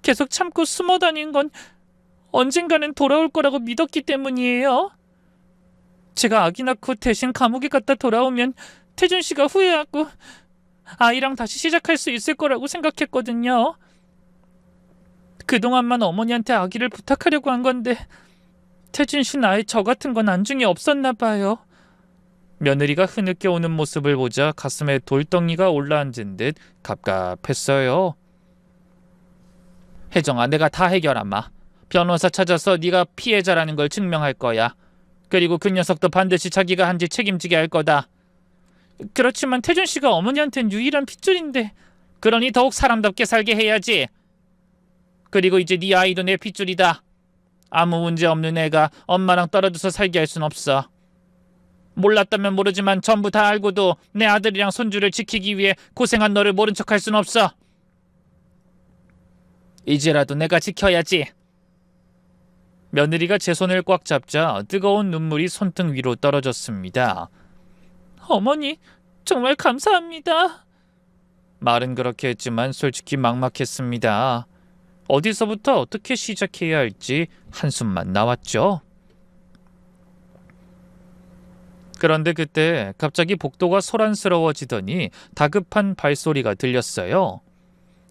계속 참고 숨어 다닌 건 언젠가는 돌아올 거라고 믿었기 때문이에요. 제가 아기 낳고 대신 감옥에 갔다 돌아오면 태준 씨가 후회하고 아이랑 다시 시작할 수 있을 거라고 생각했거든요. 그동안만 어머니한테 아기를 부탁하려고 한 건데 태준 씨 나이 저 같은 건 안중에 없었나 봐요. 며느리가 흐느껴 오는 모습을 보자 가슴에 돌덩이가 올라앉은 듯 갑갑했어요. 혜정아, 내가 다 해결하마. 변호사 찾아서 네가 피해자라는 걸 증명할 거야. 그리고 그 녀석도 반드시 자기가 한 짓 책임지게 할 거다. 그렇지만 태준 씨가 어머니한텐 유일한 핏줄인데. 그러니 더욱 사람답게 살게 해야지. 그리고 이제 네 아이도 내 핏줄이다. 아무 문제 없는 애가 엄마랑 떨어져서 살게 할 순 없어. 몰랐다면 모르지만 전부 다 알고도 내 아들이랑 손주를 지키기 위해 고생한 너를 모른 척할 순 없어. 이제라도 내가 지켜야지. 며느리가 제 손을 꽉 잡자 뜨거운 눈물이 손등 위로 떨어졌습니다. 어머니, 정말 감사합니다. 말은 그렇게 했지만 솔직히 막막했습니다. 어디서부터 어떻게 시작해야 할지 한숨만 나왔죠. 그런데 그때 갑자기 복도가 소란스러워지더니 다급한 발소리가 들렸어요.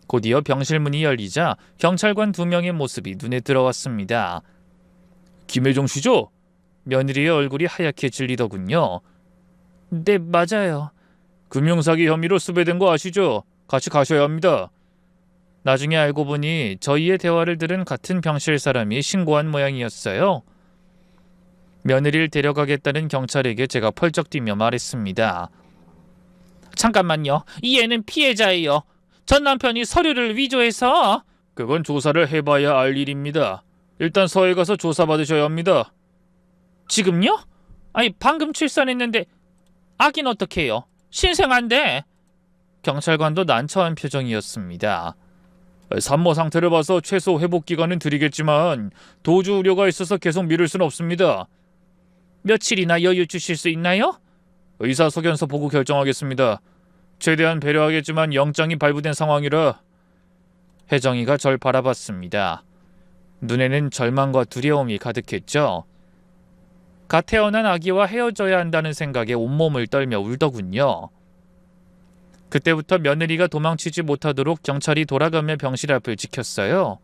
곧이어 병실문이 열리자 경찰관 2명의 모습이 눈에 들어왔습니다. 김혜정 씨죠? 며느리의 얼굴이 하얗게 질리더군요. 네, 맞아요. 금융사기 혐의로 수배된 거 아시죠? 같이 가셔야 합니다. 나중에 알고 보니 저희의 대화를 들은 같은 병실 사람이 신고한 모양이었어요. 며느리를 데려가겠다는 경찰에게 제가 펄쩍 뛰며 말했습니다. 잠깐만요. 이 애는 피해자예요. 전 남편이 서류를 위조해서. 그건 조사를 해봐야 알 일입니다. 일단 서해 가서 조사받으셔야 합니다. 지금요? 아니, 방금 출산했는데 아기는 어떻게 해요? 신생아인데. 경찰관도 난처한 표정이었습니다. 산모 상태를 봐서 최소 회복 기간은 드리겠지만 도주 우려가 있어서 계속 미룰 수는 없습니다. 며칠이나 여유 주실 수 있나요? 의사소견서 보고 결정하겠습니다. 최대한 배려하겠지만 영장이 발부된 상황이라. 혜정이가 절 바라봤습니다. 눈에는 절망과 두려움이 가득했죠. 갓 태어난 아기와 헤어져야 한다는 생각에 온몸을 떨며 울더군요. 그때부터 며느리가 도망치지 못하도록 경찰이 돌아가며 병실 앞을 지켰어요.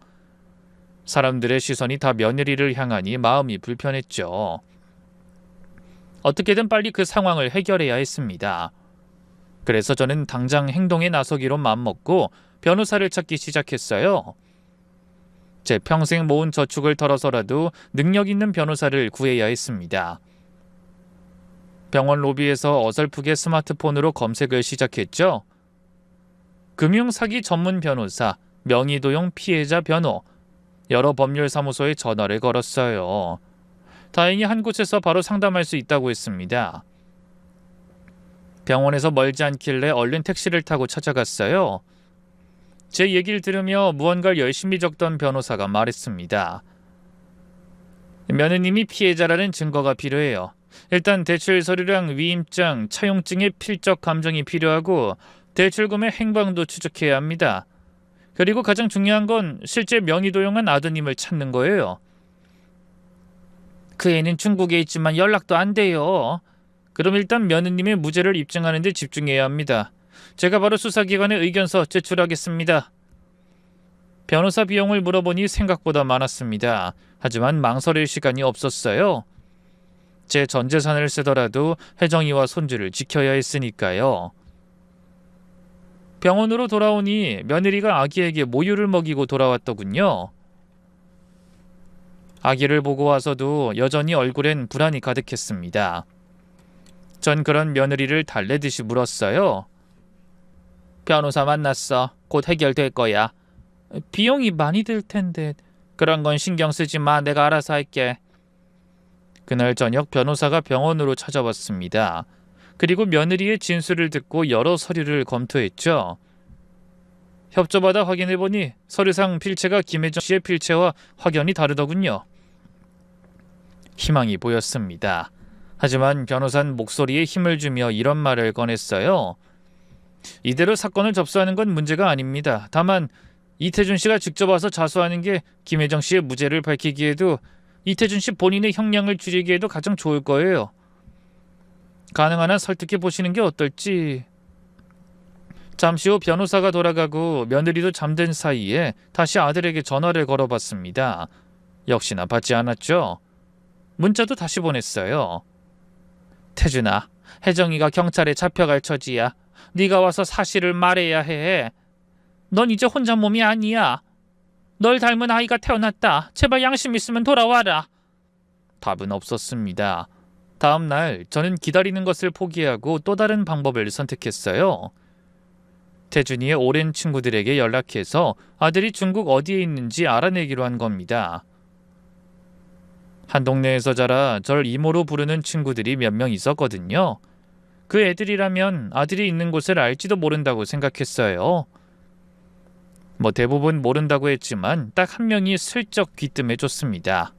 사람들의 시선이 다 며느리를 향하니 마음이 불편했죠. 어떻게든 빨리 그 상황을 해결해야 했습니다. 그래서 저는 당장 행동에 나서기로 마음먹고 변호사를 찾기 시작했어요. 제 평생 모은 저축을 털어서라도 능력 있는 변호사를 구해야 했습니다. 병원 로비에서 어설프게 스마트폰으로 검색을 시작했죠. 금융사기 전문 변호사, 명의도용 피해자 변호, 여러 법률사무소에 전화를 걸었어요. 다행히 한 곳에서 바로 상담할 수 있다고 했습니다. 병원에서 멀지 않길래 얼른 택시를 타고 찾아갔어요. 제 얘기를 들으며 무언가를 열심히 적던 변호사가 말했습니다. 며느님이 피해자라는 증거가 필요해요. 일단 대출 서류랑 위임장, 차용증의 필적 감정이 필요하고 대출금의 행방도 추적해야 합니다. 그리고 가장 중요한 건 실제 명의도용한 아드님을 찾는 거예요. 그 애는 중국에 있지만 연락도 안 돼요. 그럼 일단 며느님의 무죄를 입증하는 데 집중해야 합니다. 제가 바로 수사기관에 의견서 제출하겠습니다. 변호사 비용을 물어보니 생각보다 많았습니다. 하지만 망설일 시간이 없었어요. 제 전 재산을 쓰더라도 혜정이와 손주를 지켜야 했으니까요. 병원으로 돌아오니 며느리가 아기에게 모유를 먹이고 돌아왔더군요. 아기를 보고 와서도 여전히 얼굴엔 불안이 가득했습니다. 전 그런 며느리를 달래듯이 물었어요. 변호사 만났어. 곧 해결될 거야. 비용이 많이 들 텐데. 그런 건 신경 쓰지 마. 내가 알아서 할게. 그날 저녁 변호사가 병원으로 찾아왔습니다. 그리고 며느리의 진술을 듣고 여러 서류를 검토했죠. 협조받아 확인해보니 서류상 필체가 김혜정 씨의 필체와 확연히 다르더군요. 희망이 보였습니다. 하지만 변호사는 목소리에 힘을 주며 이런 말을 꺼냈어요. 이대로 사건을 접수하는 건 문제가 아닙니다. 다만 이태준 씨가 직접 와서 자수하는 게 김혜정 씨의 무죄를 밝히기에도 이태준 씨 본인의 형량을 줄이기에도 가장 좋을 거예요. 가능한 한 설득해 보시는 게 어떨지. 잠시 후 변호사가 돌아가고 며느리도 잠든 사이에 다시 아들에게 전화를 걸어봤습니다. 역시나 받지 않았죠. 문자도 다시 보냈어요. 태준아, 혜정이가 경찰에 잡혀갈 처지야. 네가 와서 사실을 말해야 해. 넌 이제 혼자 몸이 아니야. 널 닮은 아이가 태어났다. 제발 양심 있으면 돌아와라. 답은 없었습니다. 다음 날 저는 기다리는 것을 포기하고 또 다른 방법을 선택했어요. 태준이의 오랜 친구들에게 연락해서 아들이 중국 어디에 있는지 알아내기로 한 겁니다. 한 동네에서 자라 절 이모로 부르는 친구들이 몇 명 있었거든요. 그 애들이라면 아들이 있는 곳을 알지도 모른다고 생각했어요. 뭐 대부분 모른다고 했지만 딱 한 명이 슬쩍 귀뜸해줬습니다.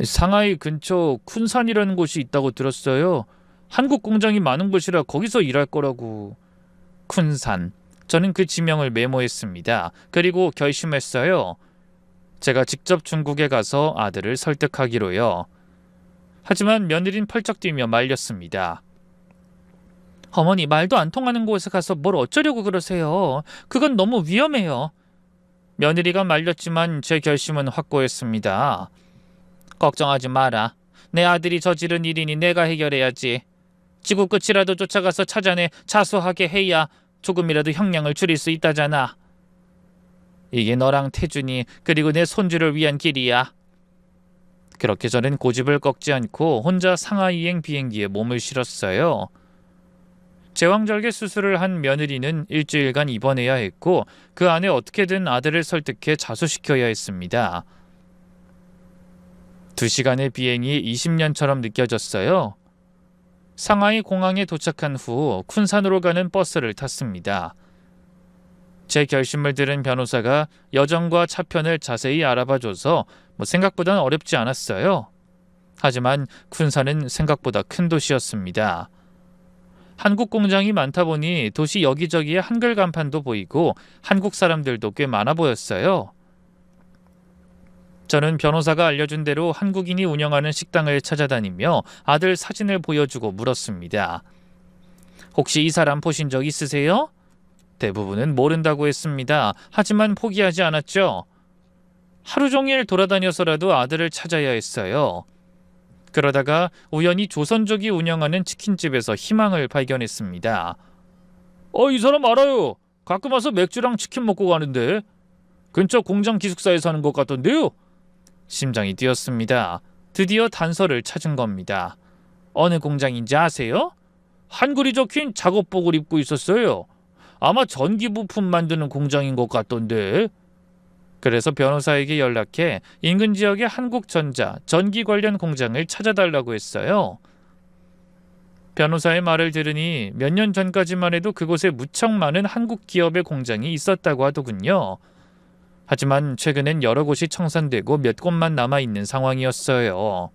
상하이 근처 쿤산이라는 곳이 있다고 들었어요. 한국 공장이 많은 곳이라 거기서 일할 거라고. 쿤산. 저는 그 지명을 메모했습니다. 그리고 결심했어요. 제가 직접 중국에 가서 아들을 설득하기로요. 하지만 며느린 펄쩍 뛰며 말렸습니다. 어머니, 말도 안 통하는 곳에 가서 뭘 어쩌려고 그러세요. 그건 너무 위험해요. 며느리가 말렸지만 제 결심은 확고했습니다. 걱정하지 마라. 내 아들이 저지른 일이니 내가 해결해야지. 지구 끝이라도 쫓아가서 찾아내 자수하게 해야 조금이라도 형량을 줄일 수 있다잖아. 이게 너랑 태준이 그리고 내 손주를 위한 길이야. 그렇게 저는 고집을 꺾지 않고 혼자 상하이행 비행기에 몸을 실었어요. 제왕절개 수술을 한 며느리는 일주일간 입원해야 했고 그 안에 어떻게든 아들을 설득해 자수시켜야 했습니다. 2시간의 비행이 20년처럼 느껴졌어요. 상하이 공항에 도착한 후 쿤산으로 가는 버스를 탔습니다. 제 결심을 들은 변호사가 여정과 차편을 자세히 알아봐줘서 생각보다는 어렵지 않았어요. 하지만 쿤산은 생각보다 큰 도시였습니다. 한국 공장이 많다 보니 도시 여기저기에 한글 간판도 보이고 한국 사람들도 꽤 많아 보였어요. 저는 변호사가 알려준 대로 한국인이 운영하는 식당을 찾아다니며 아들 사진을 보여주고 물었습니다. 혹시 이 사람 보신 적 있으세요? 대부분은 모른다고 했습니다. 하지만 포기하지 않았죠. 하루 종일 돌아다녀서라도 아들을 찾아야 했어요. 그러다가 우연히 조선족이 운영하는 치킨집에서 희망을 발견했습니다. 이 사람 알아요. 가끔 와서 맥주랑 치킨 먹고 가는데. 근처 공장 기숙사에 사는 것 같던데요. 심장이 뛰었습니다. 드디어 단서를 찾은 겁니다. 어느 공장인지 아세요? 한글이 적힌 작업복을 입고 있었어요. 아마 전기 부품 만드는 공장인 것 같던데. 그래서 변호사에게 연락해 인근 지역의 한국전자, 전기 관련 공장을 찾아달라고 했어요. 변호사의 말을 들으니 몇 년 전까지만 해도 그곳에 무척 많은 한국 기업의 공장이 있었다고 하더군요. 하지만 최근엔 여러 곳이 청산되고 몇 곳만 남아있는 상황이었어요.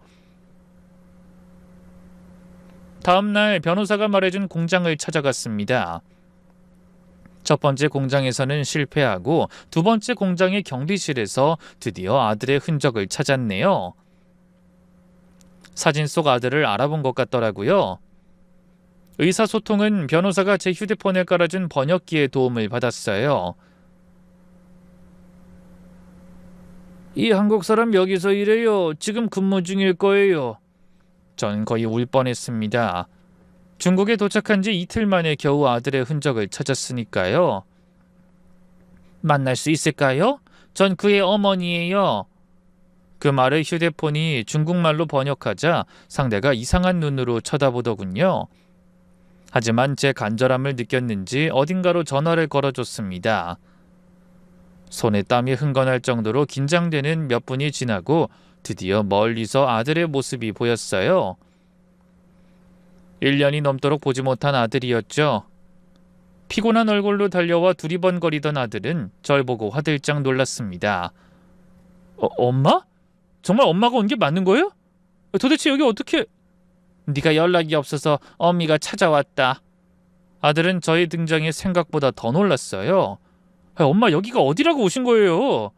다음 날 변호사가 말해준 공장을 찾아갔습니다. 첫 번째 공장에서는 실패하고 두 번째 공장의 경비실에서 드디어 아들의 흔적을 찾았네요. 사진 속 아들을 알아본 것 같더라고요. 의사소통은 변호사가 제 휴대폰에 깔아준 번역기의 도움을 받았어요. 이 한국 사람 여기서 일해요. 지금 근무 중일 거예요. 전 거의 울 뻔했습니다. 중국에 도착한 지 이틀 만에 겨우 아들의 흔적을 찾았으니까요. 만날 수 있을까요? 전 그의 어머니예요. 그 말을 휴대폰이 중국말로 번역하자 상대가 이상한 눈으로 쳐다보더군요. 하지만 제 간절함을 느꼈는지 어딘가로 전화를 걸어줬습니다. 손에 땀이 흥건할 정도로 긴장되는 몇 분이 지나고 드디어 멀리서 아들의 모습이 보였어요. 1년이 넘도록 보지 못한 아들이었죠. 피곤한 얼굴로 달려와 두리번거리던 아들은 절 보고 화들짝 놀랐습니다. 엄마? 정말 엄마가 온 게 맞는 거예요? 도대체 여기 어떻게... 네가 연락이 없어서 어미가 찾아왔다. 아들은 저의 등장에 생각보다 더 놀랐어요. 엄마, 여기가 어디라고 오신 거예요?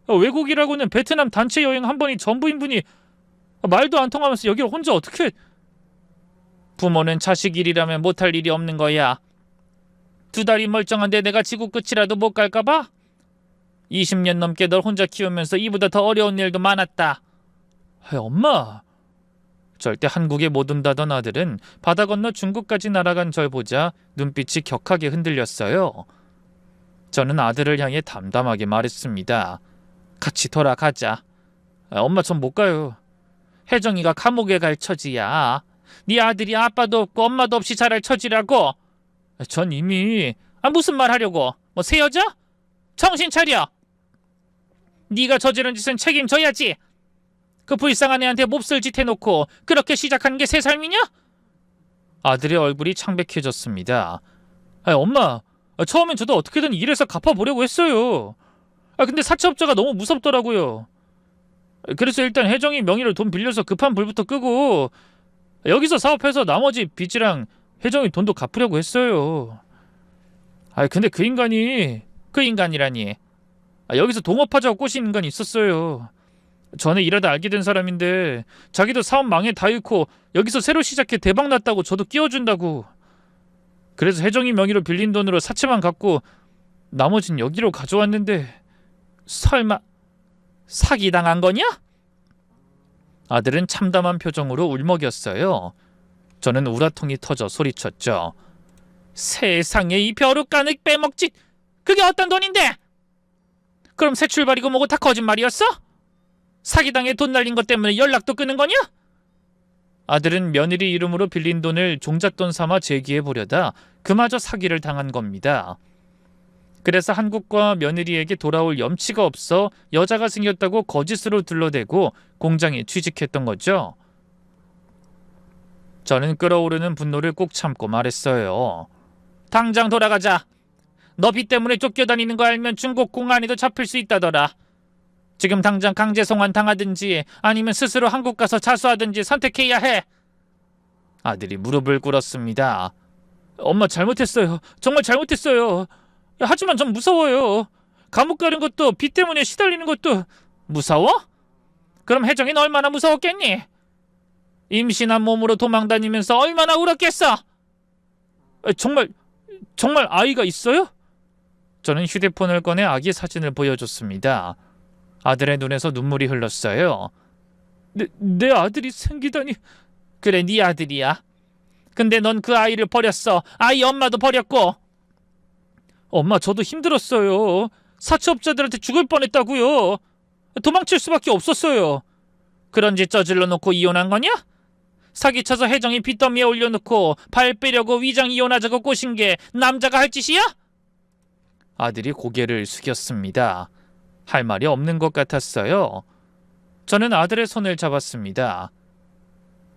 외국이라고는 베트남 단체 여행 한 번이 전부인분이 말도 안 통하면서 여기를 혼자 어떻게... 부모는 자식 일이라면 못할 일이 없는 거야. 2달이 멀쩡한데 내가 지구 끝이라도 못 갈까봐? 20년 넘게 널 혼자 키우면서 이보다 더 어려운 일도 많았다. 엄마... 절대 한국에 못 온다던 아들은 바다 건너 중국까지 날아간 절 보자 눈빛이 격하게 흔들렸어요. 저는 아들을 향해 담담하게 말했습니다. 같이 돌아가자. 엄마, 전 못 가요. 혜정이가 감옥에 갈 처지야. 네 아들이 아빠도 없고 엄마도 없이 자랄 처지라고. 전 이미... 무슨 말 하려고? 뭐 새 여자? 정신 차려. 네가 저지른 짓은 책임져야지. 그 불쌍한 애한테 몹쓸 짓 해놓고 그렇게 시작한 게 새 삶이냐? 아들의 얼굴이 창백해졌습니다. 엄마, 처음엔 저도 어떻게든 일해서 갚아보려고 했어요. 근데 사채업자가 너무 무섭더라고요. 그래서 일단 혜정이 명의로 돈 빌려서 급한 불부터 끄고 여기서 사업해서 나머지 빚이랑 혜정이 돈도 갚으려고 했어요. 근데 그 인간이라니. 여기서 동업하자고 꼬신 인간이 있었어요. 전에 일하다 알게 된 사람인데 자기도 사업 망해 다 잃고 여기서 새로 시작해 대박 났다고 저도 끼워준다고. 그래서 혜정이 명의로 빌린 돈으로 사채만 갚고 나머진 여기로 가져왔는데 설마 사기당한 거냐? 아들은 참담한 표정으로 울먹였어요. 저는 우라통이 터져 소리쳤죠. 세상에, 이 벼룩간을 빼먹지. 그게 어떤 돈인데? 그럼 새 출발이고 뭐고 다 거짓말이었어? 사기당해 돈 날린 것 때문에 연락도 끊은 거냐? 아들은 며느리 이름으로 빌린 돈을 종잣돈 삼아 제기해보려다 그마저 사기를 당한 겁니다. 그래서 한국과 며느리에게 돌아올 염치가 없어 여자가 생겼다고 거짓으로 둘러대고 공장에 취직했던 거죠. 저는 끓어오르는 분노를 꾹 참고 말했어요. 당장 돌아가자. 너 빚 때문에 쫓겨다니는 거 알면 중국 공안에도 잡힐 수 있다더라. 지금 당장 강제 송환 당하든지 아니면 스스로 한국 가서 자수하든지 선택해야 해. 아들이 무릎을 꿇었습니다. 엄마, 잘못했어요. 정말 잘못했어요. 하지만 전 무서워요. 감옥 가는 것도 빚 때문에 시달리는 것도. 무서워? 그럼 혜정이는 얼마나 무서웠겠니? 임신한 몸으로 도망다니면서 얼마나 울었겠어? 정말 아이가 있어요? 저는 휴대폰을 꺼내 아기 사진을 보여줬습니다. 아들의 눈에서 눈물이 흘렀어요. 내 아들이 생기다니. 그래, 네 아들이야. 근데 넌 그 아이를 버렸어. 아이 엄마도 버렸고. 엄마, 저도 힘들었어요. 사채업자들한테 죽을 뻔했다고요. 도망칠 수밖에 없었어요. 그런 짓 저질러 놓고 이혼한 거냐? 사기쳐서 혜정이 빚더미에 올려놓고 발 빼려고 위장 이혼하자고 꼬신 게 남자가 할 짓이야? 아들이 고개를 숙였습니다. 할 말이 없는 것 같았어요. 저는 아들의 손을 잡았습니다.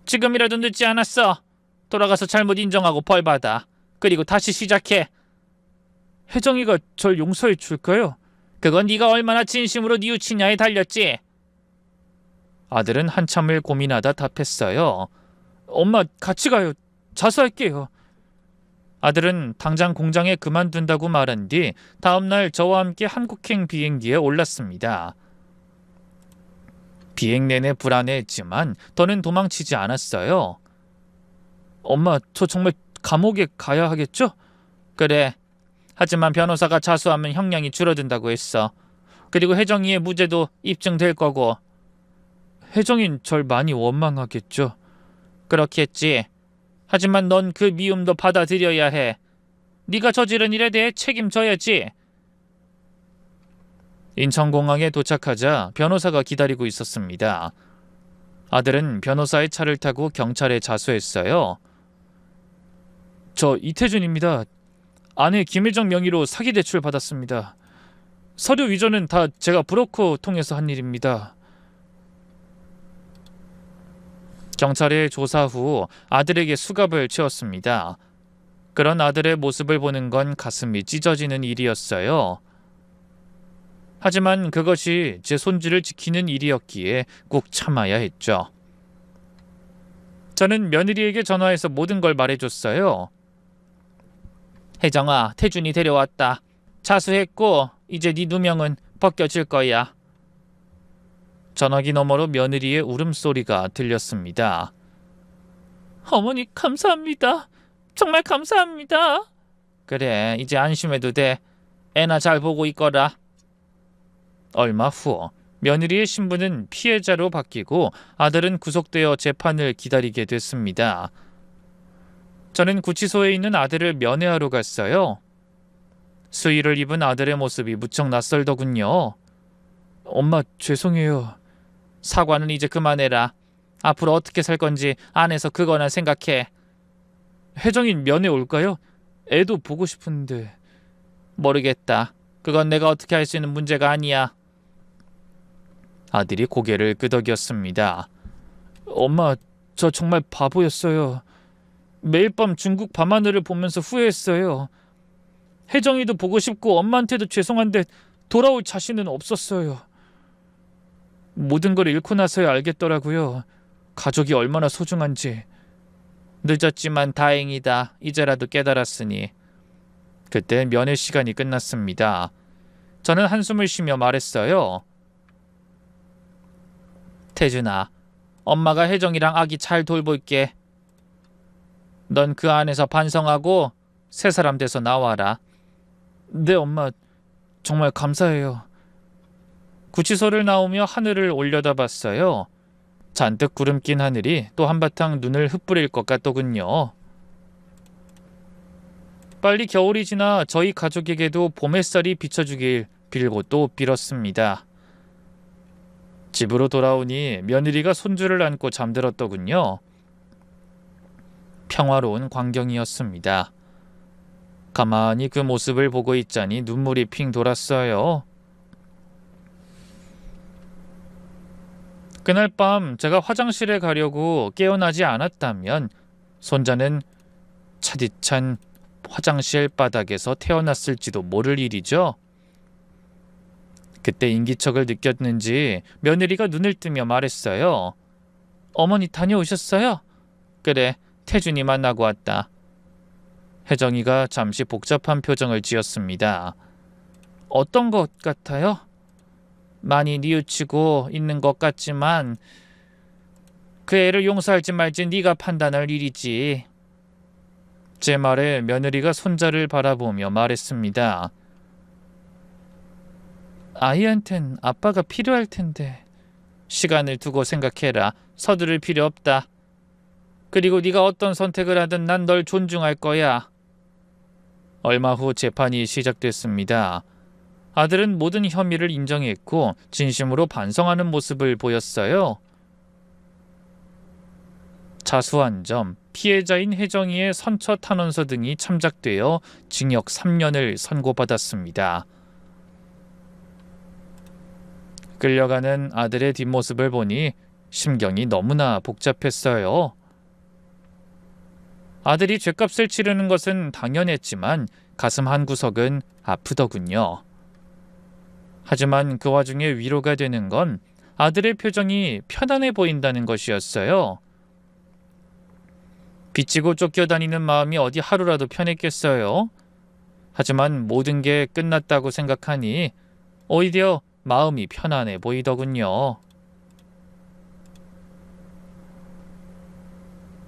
지금이라도 늦지 않았어. 돌아가서 잘못 인정하고 벌 받아. 그리고 다시 시작해. 혜정이가 절 용서해 줄까요? 그건 네가 얼마나 진심으로 뉘우치냐에 달렸지. 아들은 한참을 고민하다 답했어요. 엄마, 같이 가요. 자수할게요. 아들은 당장 공장에 그만둔다고 말한 뒤 다음날 저와 함께 한국행 비행기에 올랐습니다. 비행 내내 불안해했지만 더는 도망치지 않았어요. 엄마, 저 정말 감옥에 가야 하겠죠? 그래. 하지만 변호사가 자수하면 형량이 줄어든다고 했어. 그리고 혜정이의 무죄도 입증될 거고. 혜정인 절 많이 원망하겠죠? 그렇겠지. 하지만 넌 그 미움도 받아들여야 해. 네가 저지른 일에 대해 책임져야지. 인천공항에 도착하자 변호사가 기다리고 있었습니다. 아들은 변호사의 차를 타고 경찰에 자수했어요. 저 이태준입니다. 아내 김혜정 명의로 사기 대출 받았습니다. 서류 위조는 다 제가 브로커 통해서 한 일입니다. 경찰의 조사 후 아들에게 수갑을 채웠습니다. 그런 아들의 모습을 보는 건 가슴이 찢어지는 일이었어요. 하지만 그것이 제 손주를 지키는 일이었기에 꼭 참아야 했죠. 저는 며느리에게 전화해서 모든 걸 말해줬어요. 혜정아, 태준이 데려왔다. 자수했고 이제 네 누명은 벗겨질 거야. 전화기 너머로 며느리의 울음소리가 들렸습니다. 어머니 감사합니다. 정말 감사합니다. 그래, 이제 안심해도 돼. 애나 잘 보고 있거라. 얼마 후 며느리의 신부는 피해자로 바뀌고 아들은 구속되어 재판을 기다리게 됐습니다. 저는 구치소에 있는 아들을 면회하러 갔어요. 수의를 입은 아들의 모습이 무척 낯설더군요. 엄마 죄송해요. 사과는 이제 그만해라. 앞으로 어떻게 살 건지 안에서 그거나 생각해. 혜정인 면회 올까요? 애도 보고 싶은데. 모르겠다. 그건 내가 어떻게 할 수 있는 문제가 아니야. 아들이 고개를 끄덕였습니다. 엄마, 저 정말 바보였어요. 매일 밤 중국 밤하늘을 보면서 후회했어요. 혜정이도 보고 싶고 엄마한테도 죄송한데 돌아올 자신은 없었어요. 모든 걸 잃고 나서야 알겠더라고요. 가족이 얼마나 소중한지. 늦었지만 다행이다. 이제라도 깨달았으니. 그때 면회 시간이 끝났습니다. 저는 한숨을 쉬며 말했어요. 태준아, 엄마가 혜정이랑 아기 잘 돌볼게. 넌 그 안에서 반성하고 새 사람 돼서 나와라. 네, 엄마. 정말 감사해요. 구치소를 나오며 하늘을 올려다봤어요. 잔뜩 구름 낀 하늘이 또 한바탕 눈을 흩뿌릴 것 같더군요. 빨리 겨울이 지나 저희 가족에게도 봄 햇살이 비춰주길 빌고 또 빌었습니다. 집으로 돌아오니 며느리가 손주를 안고 잠들었더군요. 평화로운 광경이었습니다. 가만히 그 모습을 보고 있자니 눈물이 핑 돌았어요. 그날 밤 제가 화장실에 가려고 깨어나지 않았다면 손자는 차디찬 화장실 바닥에서 태어났을지도 모를 일이죠. 그때 인기척을 느꼈는지 며느리가 눈을 뜨며 말했어요. 어머니 다녀오셨어요? 그래, 태준이 만나고 왔다. 혜정이가 잠시 복잡한 표정을 지었습니다. 어떤 것 같아요? 많이 뉘우치고 있는 것 같지만 그 애를 용서할지 말지 네가 판단할 일이지. 제 말에 며느리가 손자를 바라보며 말했습니다. 아이한텐 아빠가 필요할 텐데. 시간을 두고 생각해라. 서두를 필요 없다. 그리고 네가 어떤 선택을 하든 난 널 존중할 거야. 얼마 후 재판이 시작됐습니다. 아들은 모든 혐의를 인정했고 진심으로 반성하는 모습을 보였어요. 자수한 점, 피해자인 혜정이의 선처 탄원서 등이 참작되어 징역 3년을 선고받았습니다. 끌려가는 아들의 뒷모습을 보니 심경이 너무나 복잡했어요. 아들이 죗값을 치르는 것은 당연했지만 가슴 한구석은 아프더군요. 하지만 그 와중에 위로가 되는 건 아들의 표정이 편안해 보인다는 것이었어요. 빚지고 쫓겨다니는 마음이 어디 하루라도 편했겠어요? 하지만 모든 게 끝났다고 생각하니 오히려 마음이 편안해 보이더군요.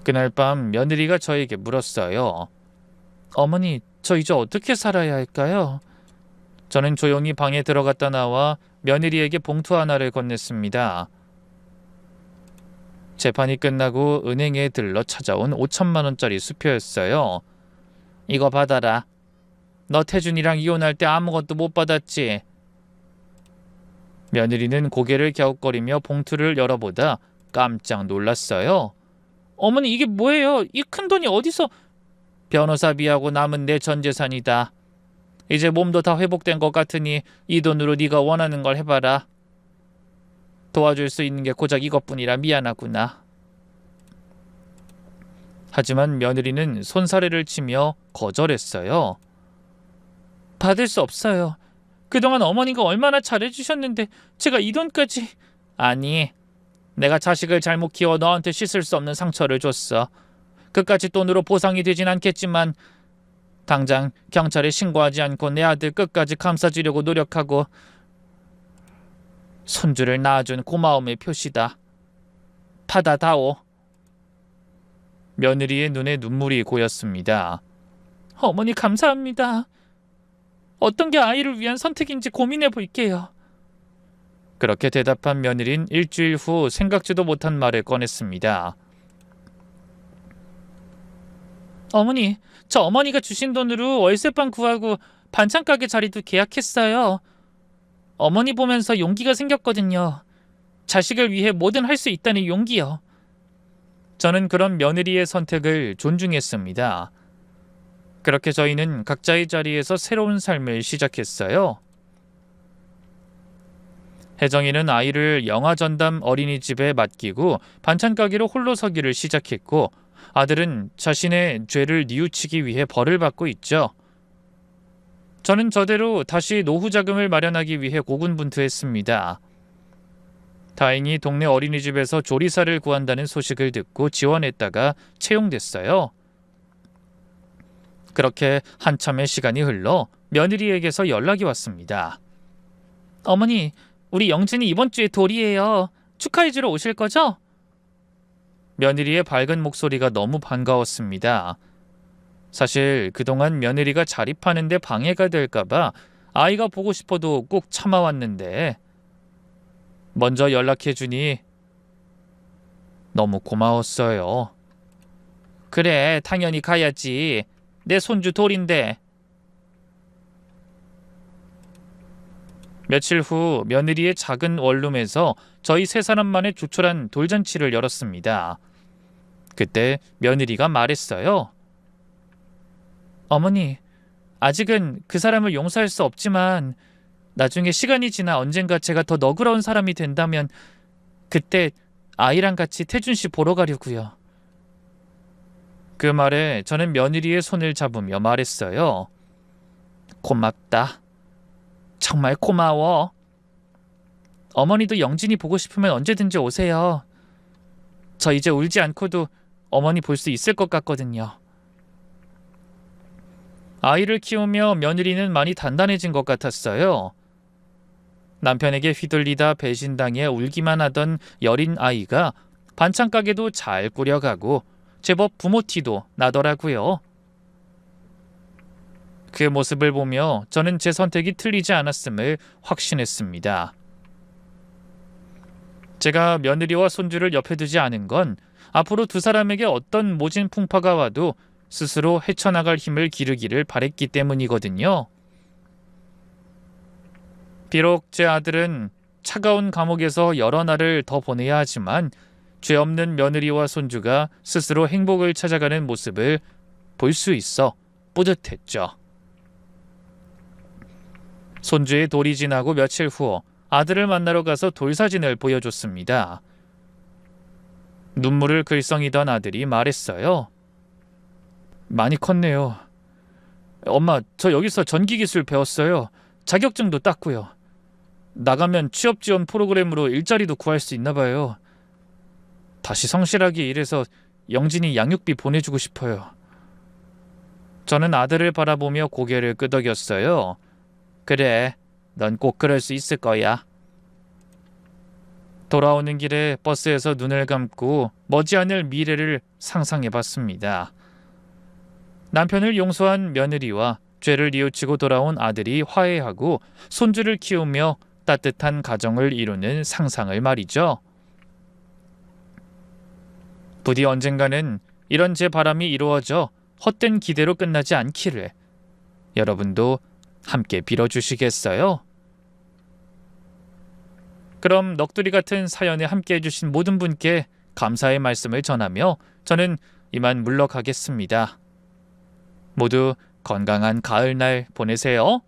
그날 밤 며느리가 저에게 물었어요. 어머니, 저 이제 어떻게 살아야 할까요? 저는 조용히 방에 들어갔다 나와 며느리에게 봉투 하나를 건넸습니다. 재판이 끝나고 은행에 들러 찾아온 5천만 원짜리 수표였어요. 이거 받아라. 너 태준이랑 이혼할 때 아무것도 못 받았지? 며느리는 고개를 갸웃거리며 봉투를 열어보다 깜짝 놀랐어요. 어머니, 이게 뭐예요? 이 큰돈이 어디서? 변호사비하고 남은 내 전 재산이다. 이제 몸도 다 회복된 것 같으니 이 돈으로 네가 원하는 걸 해봐라. 도와줄 수 있는 게 고작 이것뿐이라 미안하구나. 하지만 며느리는 손사래를 치며 거절했어요. 받을 수 없어요. 그동안 어머니가 얼마나 잘해주셨는데 제가 이 돈까지... 아니, 내가 자식을 잘못 키워 너한테 씻을 수 없는 상처를 줬어. 그까짓 돈으로 보상이 되진 않겠지만 당장 경찰에 신고하지 않고 내 아들 끝까지 감싸주려고 노력하고 손주를 낳아준 고마움의 표시다. 받아다오. 며느리의 눈에 눈물이 고였습니다. 어머니 감사합니다. 어떤 게 아이를 위한 선택인지 고민해 볼게요. 그렇게 대답한 며느린 일주일 후 생각지도 못한 말을 꺼냈습니다. 어머니, 저 어머니가 주신 돈으로 월세방 구하고 반찬 가게 자리도 계약했어요. 어머니 보면서 용기가 생겼거든요. 자식을 위해 뭐든 할 수 있다는 용기요. 저는 그런 며느리의 선택을 존중했습니다. 그렇게 저희는 각자의 자리에서 새로운 삶을 시작했어요. 혜정이는 아이를 영아 전담 어린이집에 맡기고 반찬 가게로 홀로 서기를 시작했고, 아들은 자신의 죄를 뉘우치기 위해 벌을 받고 있죠. 저는 저대로 다시 노후 자금을 마련하기 위해 고군분투했습니다. 다행히 동네 어린이집에서 조리사를 구한다는 소식을 듣고 지원했다가 채용됐어요. 그렇게 한참의 시간이 흘러 며느리에게서 연락이 왔습니다. 어머니, 우리 영진이 이번 주에 돌이에요. 축하해주러 오실 거죠? 며느리의 밝은 목소리가 너무 반가웠습니다. 사실 그동안 며느리가 자립하는데 방해가 될까봐 아이가 보고 싶어도 꼭 참아왔는데 먼저 연락해주니 너무 고마웠어요. 그래, 당연히 가야지. 내 손주 돌인데. 며칠 후 며느리의 작은 원룸에서 저희 세 사람만의 조촐한 돌잔치를 열었습니다. 그때 며느리가 말했어요. 어머니, 아직은 그 사람을 용서할 수 없지만 나중에 시간이 지나 언젠가 제가 더 너그러운 사람이 된다면 그때 아이랑 같이 태준 씨 보러 가려고요. 그 말에 저는 며느리의 손을 잡으며 말했어요. 고맙다. 정말 고마워. 어머니도 영진이 보고 싶으면 언제든지 오세요. 저 이제 울지 않고도 어머니 볼 수 있을 것 같거든요. 아이를 키우며 며느리는 많이 단단해진 것 같았어요. 남편에게 휘둘리다 배신당해 울기만 하던 여린 아이가 반찬 가게도 잘 꾸려가고 제법 부모 티도 나더라고요. 그 모습을 보며 저는 제 선택이 틀리지 않았음을 확신했습니다. 제가 며느리와 손주를 옆에 두지 않은 건 앞으로 두 사람에게 어떤 모진 풍파가 와도 스스로 헤쳐나갈 힘을 기르기를 바랬기 때문이거든요. 비록 제 아들은 차가운 감옥에서 여러 날을 더 보내야 하지만 죄 없는 며느리와 손주가 스스로 행복을 찾아가는 모습을 볼 수 있어 뿌듯했죠. 손주의 돌이 지나고 며칠 후 아들을 만나러 가서 돌사진을 보여줬습니다. 눈물을 글썽이던 아들이 말했어요. 많이 컸네요. 엄마, 저 여기서 전기기술 배웠어요. 자격증도 땄고요. 나가면 취업지원 프로그램으로 일자리도 구할 수 있나 봐요. 다시 성실하게 일해서 영진이 양육비 보내주고 싶어요. 저는 아들을 바라보며 고개를 끄덕였어요. 그래, 넌 꼭 그럴 수 있을 거야. 돌아오는 길에 버스에서 눈을 감고 머지않을 미래를 상상해봤습니다. 남편을 용서한 며느리와 죄를 뉘우치고 돌아온 아들이 화해하고 손주를 키우며 따뜻한 가정을 이루는 상상을 말이죠. 부디 언젠가는 이런 제 바람이 이루어져 헛된 기대로 끝나지 않기를 여러분도 함께 빌어주시겠어요? 그럼 넋두리 같은 사연에 함께 해주신 모든 분께 감사의 말씀을 전하며 저는 이만 물러가겠습니다. 모두 건강한 가을날 보내세요.